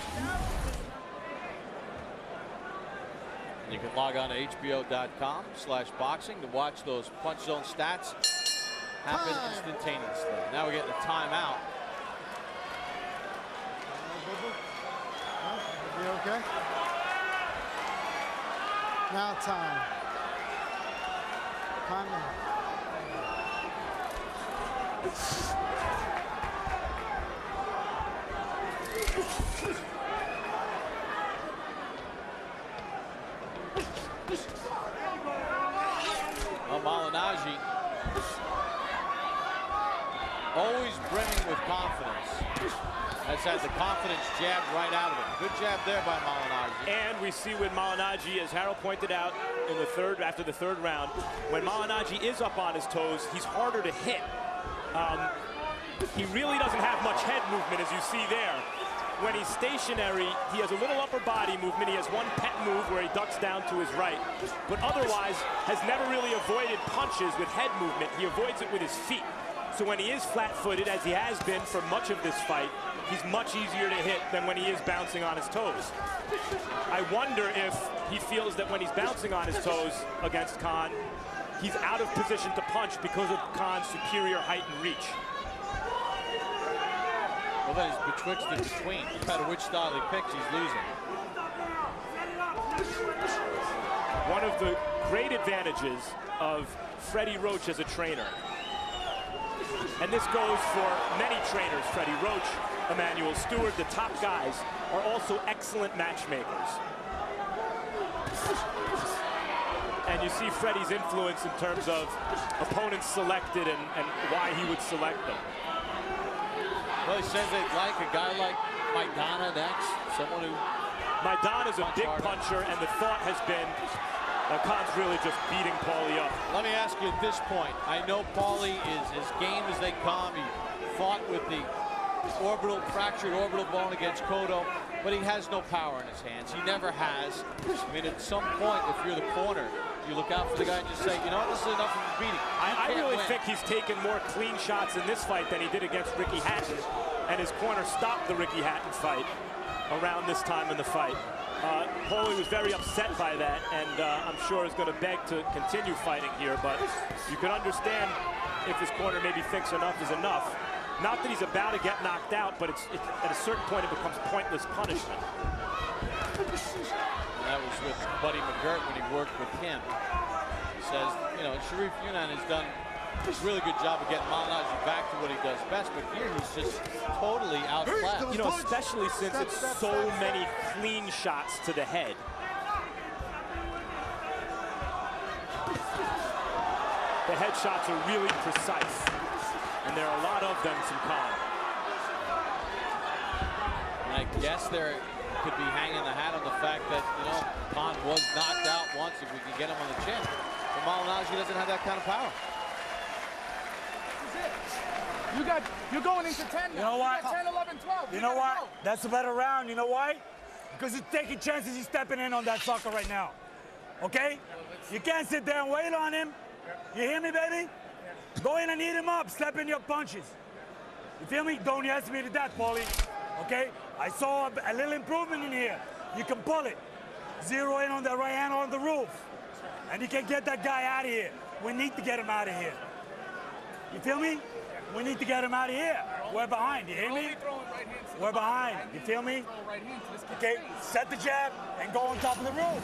You can log on to hbo.com/boxing to watch those punch zone stats happen instantaneously. Now we're getting a timeout. You okay? Now time. Time out. Well, Malignaggi brimming with confidence. Has had the confidence jabbed right out of it. Good jab there by Malignaggi. And we see with Malignaggi, as Harold pointed out in the after the third round, when Malignaggi is up on his toes, he's harder to hit. He really doesn't have much head movement, as you see there. When he's stationary, he has a little upper body movement. He has one pet move where he ducks down to his right, but otherwise has never really avoided punches with head movement. He avoids it with his feet. So when he is flat-footed, as he has been for much of this fight, he's much easier to hit than when he is bouncing on his toes. I wonder if he feels that when he's bouncing on his toes against Khan, he's out of position to punch because of Khan's superior height and reach. Well, then he's betwixt and between. No matter which style he picks, he's losing. One of the great advantages of Freddie Roach as a trainer, and this goes for many trainers, Freddie Roach, Emmanuel Stewart, the top guys, are also excellent matchmakers. And you see Freddie's influence in terms of opponents selected and why he would select them. Well, he says they'd like a guy like Maidana next, someone who... Maidana's a big puncher, and the thought has been that Khan's really just beating Paulie up. Let me ask you at this point, I know Paulie is as game as they come. He fought with the fractured orbital bone against Cotto, but he has no power in his hands. He never has. I mean, at some point, if you're the corner, you look out for the guy and just say, you know, this is enough of a beating. I really think he's taken more clean shots in this fight than he did against Ricky Hatton, and his corner stopped the Ricky Hatton fight around this time in the fight. Paulie was very upset by that, and I'm sure is going to beg to continue fighting here, but you can understand if his corner maybe thinks enough is enough. Not that he's about to get knocked out, but it's at a certain point it becomes pointless punishment. That was with Buddy McGirt when he worked with him. He says, you know, Sharif Younan has done a really good job of getting Malignaggi back to what he does best, but here he's just totally outclassed. You know, especially since it's so many clean shots to the head. The head shots are really precise, and there are a lot of them from Khan. And I guess there could be hanging the hat on the fact that, you know, Khan was knocked out once if we can get him on the chin. But Malignaggi doesn't have that kind of power. You're going into 10 now. You know what? 10, 11, 12. You know what? That's a better round. You know why? Because he's taking chances. He's stepping in on that sucker right now. Okay? You can't sit there and wait on him. You hear me, baby? Go in and eat him up. Step in your punches. You feel me? Don't ask me to that, Paulie. Okay? I saw a little improvement in here. You can pull it. Zero in on the right hand on the roof. And you can get that guy out of here. We need to get him out of here. You feel me? We need to get him out of here. We're behind. You hear me? We're behind. You feel me? Okay, set the jab and go on top of the roof.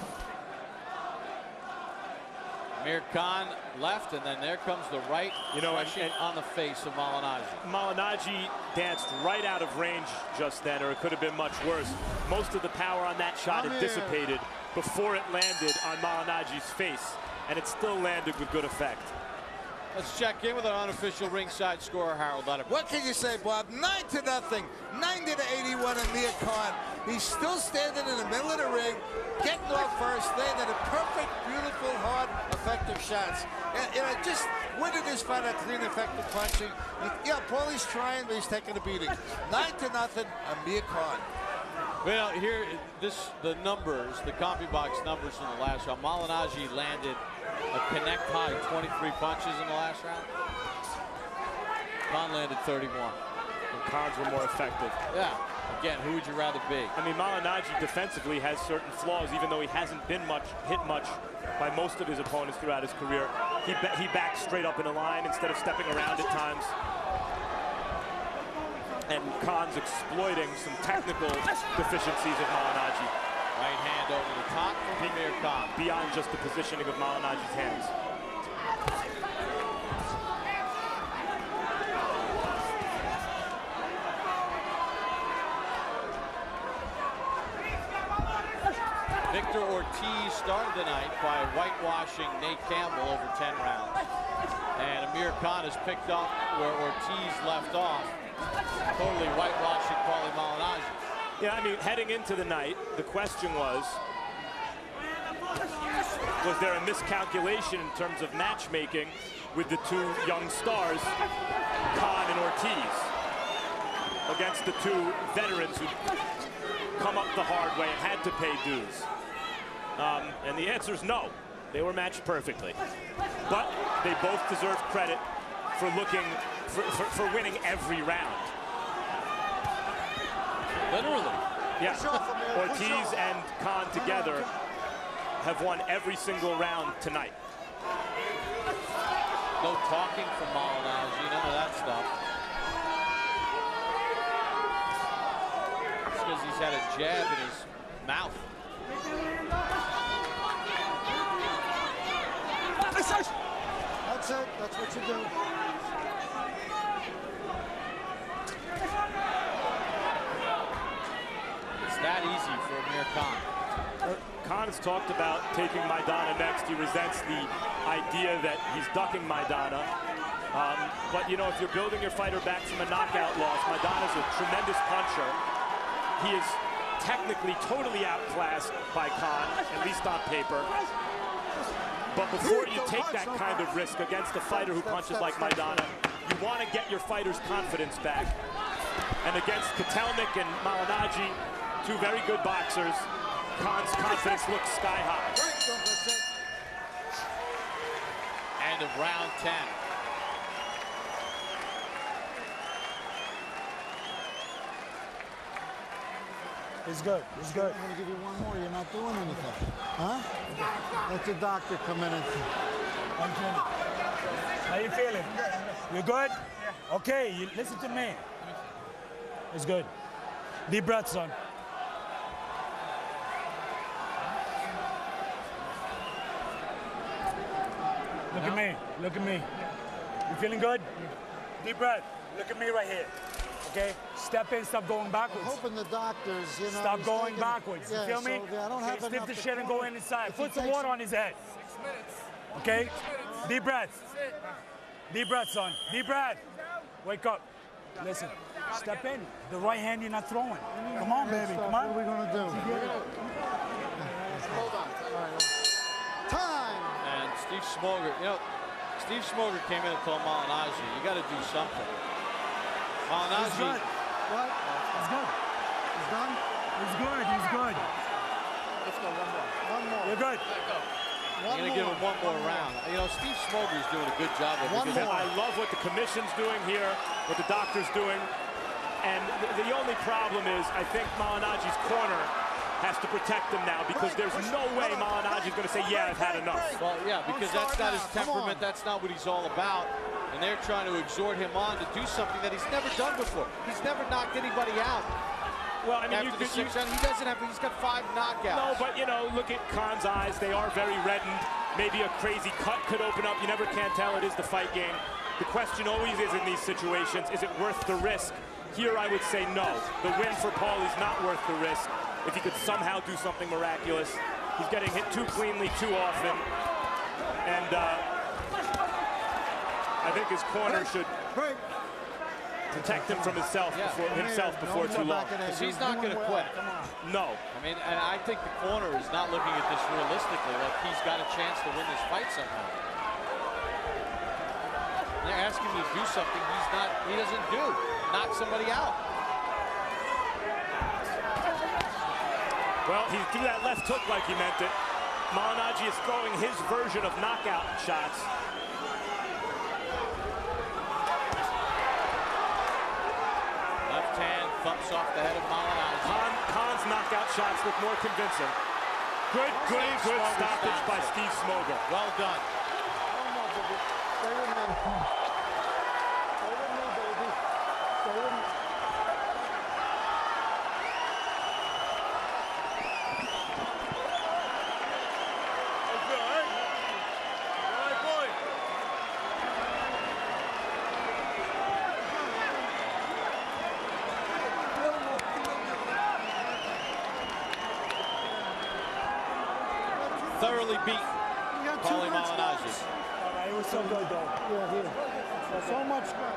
Amir Khan left, and then there comes the right, you know, and on the face of Malignaggi. Malignaggi danced right out of range just then, or it could have been much worse. Most of the power on that shot had dissipated before it landed on Malignaggi's face, and it still landed with good effect. Let's check in with our unofficial ringside scorer, Harold Letterman. What can you say, Bob? 9-0, 90-81 Amir Khan. He's still standing in the middle of the ring, getting off first, landing a perfect, beautiful, hard, effective shots. And I just winning this fight at clean, effective punching. Yeah, Paulie's trying, but he's taking a beating. 9-0, Amir Khan. Well, here, the numbers, the CompuBox numbers in the last round. Malignaggi landed a connect high 23 punches in the last round. Khan landed 31. And Khan's were more effective. Yeah. Again, who would you rather be? I mean, Malignaggi defensively has certain flaws, even though he hasn't been hit much by most of his opponents throughout his career. He backs straight up in a line instead of stepping around at times. And Khan's exploiting some technical deficiencies of Malignaggi. Right hand over the top from Amir Khan. Beyond just the positioning of Malignaggi's hands. Victor Ortiz started the night by whitewashing Nate Campbell over 10 rounds. And Amir Khan has picked up where Ortiz left off, totally whitewashing Paulie Malignaggi. Yeah, I mean, heading into the night, the question was there a miscalculation in terms of matchmaking with the two young stars, Khan and Ortiz, against the two veterans who come up the hard way and had to pay dues? And the answer is no. They were matched perfectly. But they both deserve credit for for winning every round. Literally. Yeah. Ortiz and Khan together have won every single round tonight. No talking from Malignaggi, none of that stuff. It's because he's had a jab in his mouth. That's it. That's what you do. It's that easy for Amir Khan. Khan has talked about taking Maidana next. He resents the idea that he's ducking Maidana. But, you know, if you're building your fighter back from a knockout loss, Maidana's a tremendous puncher. He is technically totally outclassed by Khan, at least on paper. But before you take that kind of risk against a fighter who punches like Maidana, you want to get your fighter's confidence back. And against Kotelnik and Malignaggi, two very good boxers, Khan's confidence looks sky high. End of round 10. He's good. He's good. I'm going to give you one more. You're not doing anything. Huh? Let the doctor come in and... How you feeling? You good? Okay, you listen to me. It's good. Deep breath, son. Look at me. Look at me. You feeling good? Deep breath. Look at me right here. Okay? Step in, stop going backwards. I'm hoping the doctors, you know... Stop going backwards. You feel me? I don't have Stiff the shit and go in inside. Put some water on his head. 6 minutes. Okay? Deep breath. Deep breath, son. Deep breath. Wake up. Listen. Step in. The right hand you're not throwing. Come on, baby. Come on. What are we going to do? Hold on. All right. Time! And Steve Smoger, you know, Steve Smoger came in and told Malignaggi, you got to do something. Malignaggi. He's good. What? He's good. He's done? He's good. He's good. Let's go one more. One more. You're good. You're going to give him one more round. You know, Steve Smoger is doing a good job of it. I love what the commission's doing here, what the doctor's doing. And the only problem is, I think Malignaggi's corner has to protect him now, because there's no way Malignaggi's going to say, yeah, I've had enough. Well, yeah, because that's not his temperament. That's not what he's all about. And they're trying to exhort him on to do something that he's never done before. He's never knocked anybody out. Well, I mean, After the 6 round, he doesn't have. He's got 5 knockouts. No, but you know, look at Khan's eyes. They are very reddened. Maybe a crazy cut could open up. You never can tell. It is the fight game. The question always is in these situations: is it worth the risk? Here, I would say no. The win for Paulie's not worth the risk. If he could somehow do something miraculous, he's getting hit too cleanly, too often, and I think his corner should protect him from himself before too long. Because he's not going to quit. No. I mean, and I think the corner is not looking at this realistically, like he's got a chance to win this fight somehow. They're asking him to do something he doesn't do. Knock somebody out. Well, he threw that left hook like he meant it. Malignaggi is throwing his version of knockout shots. Left hand thumps off the head of Malignaggi. Khan's knockout shots look more convincing. Good stoppage by Steve Smoger. Well done. Stay with me. Stay with me, baby. Stay with me. Thoroughly beat Paulie Malignaggi. All right, here was so good, though. Yeah, here. So much fun.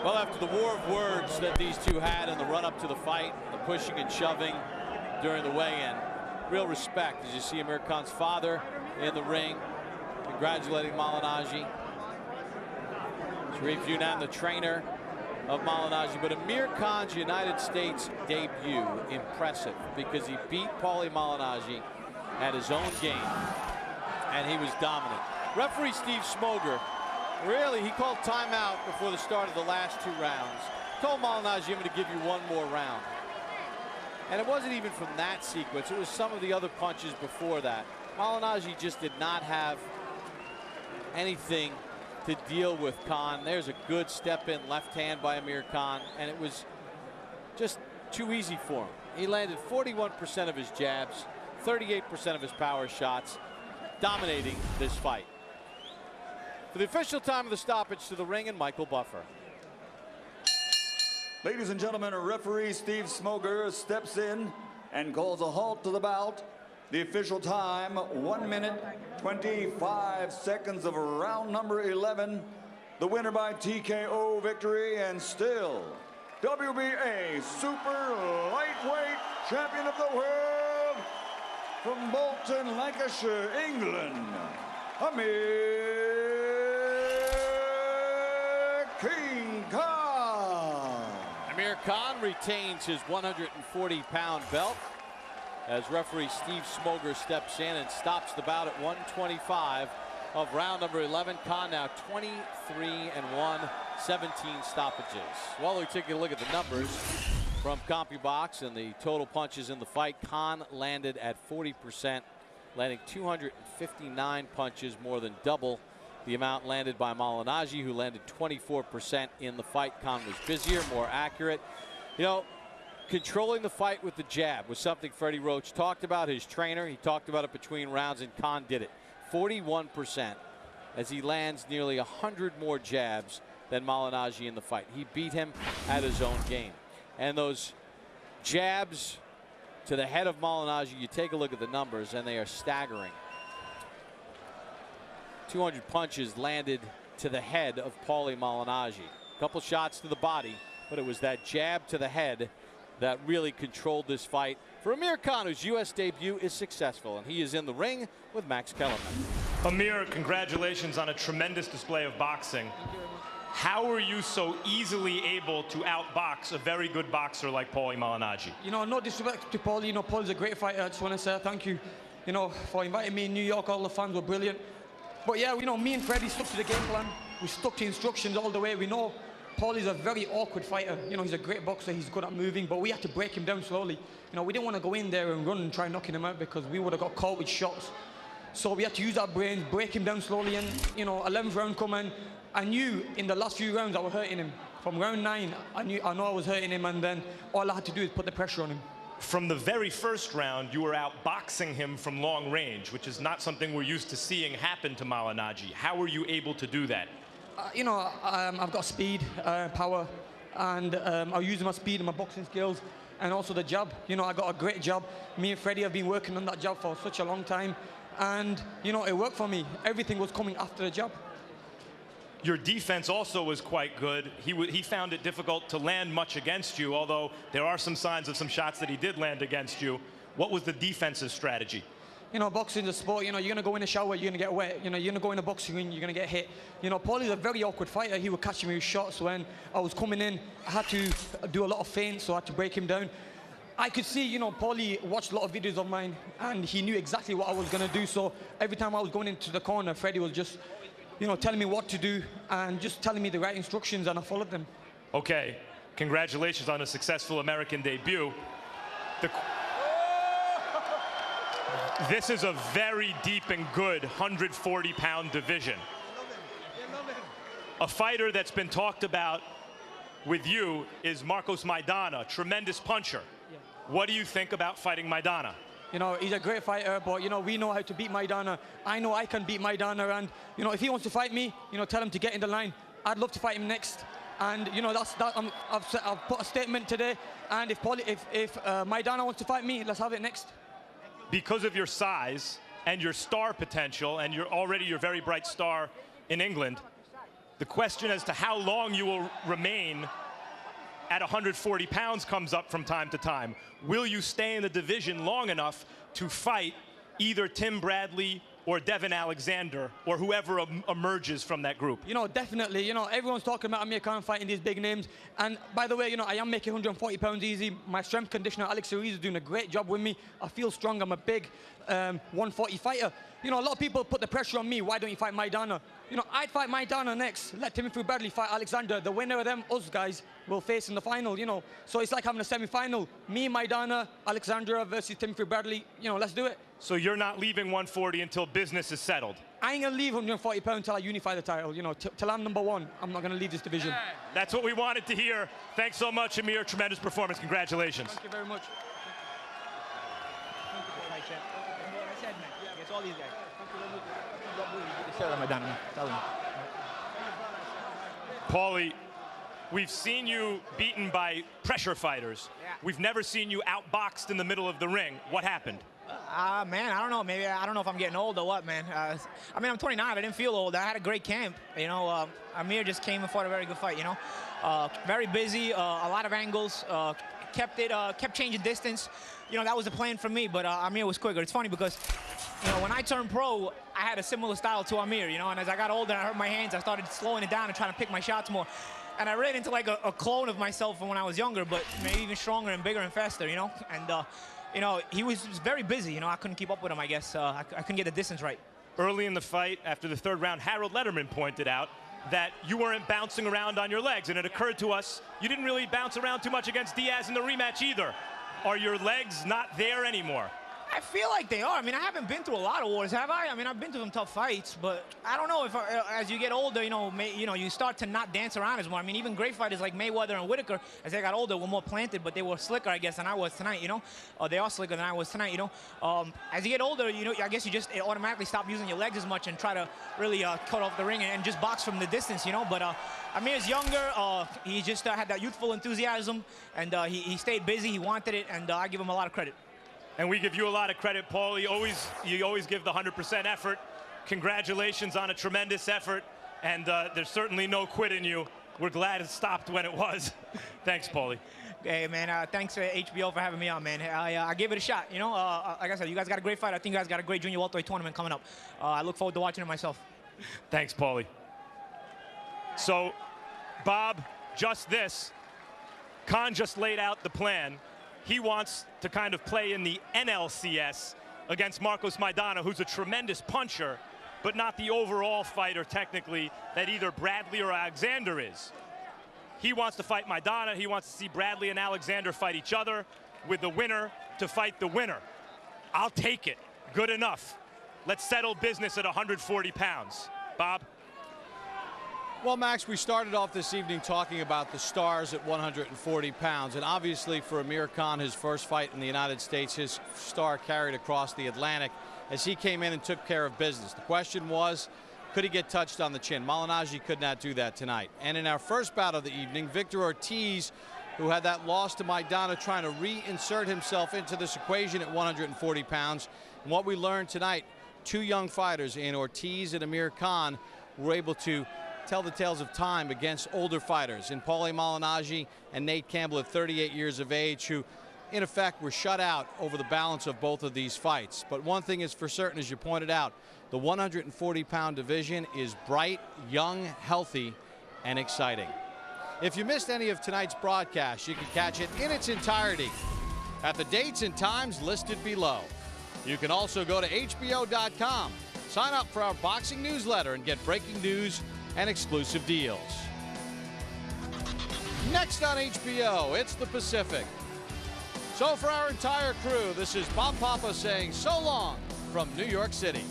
Well, after the war of words that these two had in the run-up to the fight, the pushing and shoving during the weigh-in, real respect as you see Amir Khan's father in the ring congratulating Malignaggi. Sharif Yunam, the trainer of Malignaggi, but Amir Khan's United States debut, impressive, because he beat Paulie Malignaggi at his own game, and he was dominant. Referee Steve Smoger, really, he called timeout before the start of the last 2 rounds. Told Malignaggi, I'm going to give you 1 more round. And it wasn't even from that sequence. It was some of the other punches before that. Malignaggi just did not have anything to deal with Khan. There's a good step in left hand by Amir Khan, and it was just too easy for him. He landed 41% of his jabs, 38% of his power shots, dominating this fight. For the official time of the stoppage, to the ring, and Michael Buffer. Ladies and gentlemen, referee Steve Smoger steps in and calls a halt to the bout. The official time, 1 minute, 25 seconds of round number 11. The winner by TKO victory, and still WBA Super Lightweight Champion of the World, from Bolton, Lancashire, England, Amir King Khan. Amir Khan retains his 140-pound belt as referee Steve Smoger steps in and stops the bout at 125 of round number 11. Khan now 23-1, 17 stoppages. Well, we take a look at the numbers from CompuBox and the total punches in the fight. Khan landed at 40%, landing 259 punches, more than double the amount landed by Malignaggi, who landed 24% in the fight. Khan was busier, more accurate. You know, controlling the fight with the jab was something Freddie Roach talked about, his trainer. He talked about it between rounds, and Khan did it. 41% as he lands nearly 100 more jabs than Malignaggi in the fight. He beat him at his own game. And those jabs to the head of Malignaggi, you take a look at the numbers, and they are staggering. 200 punches landed to the head of Paulie Malignaggi. A couple shots to the body, but it was that jab to the head that really controlled this fight for Amir Khan, whose U.S. debut is successful, and he is in the ring with Max Kellerman. Amir, congratulations on a tremendous display of boxing. How are you so easily able to outbox a very good boxer like Paulie Malignaggi? You know, no disrespect to Paulie. You know, Paulie's a great fighter. I just want to say thank you, you know, for inviting me in New York. All the fans were brilliant. But yeah, you know, me and Freddie stuck to the game plan. We stuck to instructions all the way. We know Paulie's a very awkward fighter. You know, he's a great boxer. He's good at moving, but we had to break him down slowly. You know, we didn't want to go in there and run and try knocking him out, because we would have got caught with shots. So we had to use our brains, break him down slowly, and, you know, 11th round come in. I knew in the last few rounds I was hurting him. From round 9, I know I was hurting him, and then all I had to do is put the pressure on him. From the very first round, you were outboxing him from long range, which is not something we're used to seeing happen to Malignaggi. How were you able to do that? You know, I've got speed, power, and I'm using my speed and my boxing skills, and also the jab. You know, I got a great jab. Me and Freddie have been working on that jab for such a long time, and, you know, it worked for me. Everything was coming after the jab. Your defense also was quite good. He found it difficult to land much against you, although there are some signs of some shots that he did land against you. What was the defensive strategy? You know, boxing's a sport. You know, you're going to go in the shower, you're going to get wet. You know, you're going to go in a boxing ring, you're going to get hit. You know, Paulie's a very awkward fighter. He would catch me with shots when I was coming in. I had to do a lot of feints, so I had to break him down. I could see, you know, Paulie watched a lot of videos of mine, and he knew exactly what I was going to do. So every time I was going into the corner, Freddie was just, you know, telling me what to do and just telling me the right instructions, and I followed them. Okay, congratulations on a successful American debut. This is a very deep and good 140-pound division. A fighter that's been talked about with you is Marcos Maidana, tremendous puncher. Yeah. What do you think about fighting Maidana? You know, he's a great fighter, but, you know, we know how to beat Maidana. I know I can beat Maidana, and, you know, if he wants to fight me, you know, tell him to get in the line. I'd love to fight him next. And, you know, I've put a statement today, and if Maidana wants to fight me, let's have it next. Because of your size and your star potential, and you're already your very bright star in England, the question as to how long you will remain at 140 pounds comes up from time to time. Will you stay in the division long enough to fight either Tim Bradley or Devin Alexander or whoever emerges from that group? You know, definitely. You know, everyone's talking about Amir Khan fighting these big names. And by the way, you know, I am making 140 pounds easy. My strength conditioner, Alex Ruiz, is doing a great job with me. I feel strong. I'm a big 140 fighter. You know, a lot of people put the pressure on me. Why don't you fight Maidana? You know, I'd fight Maidana next. Let Timothy Bradley fight Alexander. The winner of them, us guys, will face in the final, you know. So it's like having a semi-final. Me, Maidana, Alexandra versus Timothy Bradley. You know, let's do it. So you're not leaving 140 until business is settled? I ain't going to leave 140 pounds until I unify the title. You know, till I'm number one, I'm not going to leave this division. That's what we wanted to hear. Thanks so much, Amir. Tremendous performance. Congratulations. Thank you very much. All these guys. Paulie, we've seen you beaten by pressure fighters. Yeah. We've never seen you outboxed in the middle of the ring. What happened? Man, I don't know. Maybe I don't know if I'm getting old or what, man. I mean, I'm 29. I didn't feel old. I had a great camp. You know, Amir just came and fought a very good fight. You know, very busy, a lot of angles. Kept changing distance. You know, that was the plan for me. But Amir was quicker. It's funny because, you know, when I turned pro, I had a similar style to Amir. You know, and as I got older, and I hurt my hands. I started slowing it down and trying to pick my shots more. And I ran into like a clone of myself from when I was younger, but maybe even stronger and bigger and faster. You know, and. You know, he was very busy. You know, I couldn't keep up with him, I guess. I couldn't get the distance right. Early in the fight, after the third round, Harold Letterman pointed out that you weren't bouncing around on your legs. And it occurred to us, you didn't really bounce around too much against Diaz in the rematch either. Are your legs not there anymore? I feel like they are. I mean, I haven't been through a lot of wars, have I? I mean, I've been through some tough fights, but I don't know if as you get older, you know, you start to not dance around as more. I mean, even great fighters like Mayweather and Whitaker, as they got older, were more planted, but they were slicker, I guess, than I was tonight, you know? They are slicker than I was tonight, you know? As you get older, you know, I guess you just automatically stop using your legs as much and try to really cut off the ring and just box from the distance, you know? But Amir's younger. He just had that youthful enthusiasm, and he stayed busy. He wanted it, and I give him a lot of credit. And we give you a lot of credit, Paul. You always give the 100% effort. Congratulations on a tremendous effort. And there's certainly no quit in you. We're glad it stopped when it was. Thanks, Paulie. Hey, man, thanks to HBO for having me on, man. I gave it a shot, you know. Like I said, you guys got a great fight. I think you guys got a great junior welterweight tournament coming up. I look forward to watching it myself. Thanks, Paulie. So, Bob, just this. Khan just laid out the plan. He wants to kind of play in the NLCS against Marcos Maidana, who's a tremendous puncher, but not the overall fighter, technically, that either Bradley or Alexander is. He wants to fight Maidana. He wants to see Bradley and Alexander fight each other, with the winner to fight the winner. I'll take it. Good enough. Let's settle business at 140 pounds. Bob? Well, Max, we started off this evening talking about the stars at 140 pounds. And obviously for Amir Khan, his first fight in the United States, his star carried across the Atlantic as he came in and took care of business. The question was, could he get touched on the chin? Malignaggi could not do that tonight. And in our first bout of the evening, Victor Ortiz, who had that loss to Maidana, trying to reinsert himself into this equation at 140 pounds. And what we learned tonight, two young fighters in Ortiz and Amir Khan were able to tell the tales of time against older fighters in Paulie Malignaggi and Nate Campbell at 38 years of age, who in effect were shut out over the balance of both of these fights. But one thing is for certain, as you pointed out, the 140-pound division is bright, young, healthy, and exciting. If you missed any of tonight's broadcast, you can catch it in its entirety at the dates and times listed below. You can also go to HBO.com, sign up for our boxing newsletter, and get breaking news and exclusive deals. Next on HBO, it's the Pacific. So for our entire crew, this is Bob Papa saying so long from New York City.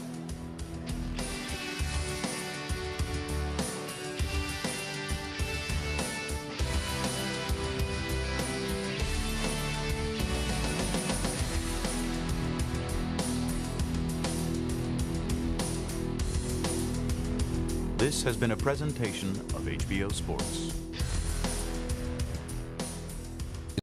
This has been a presentation of HBO Sports.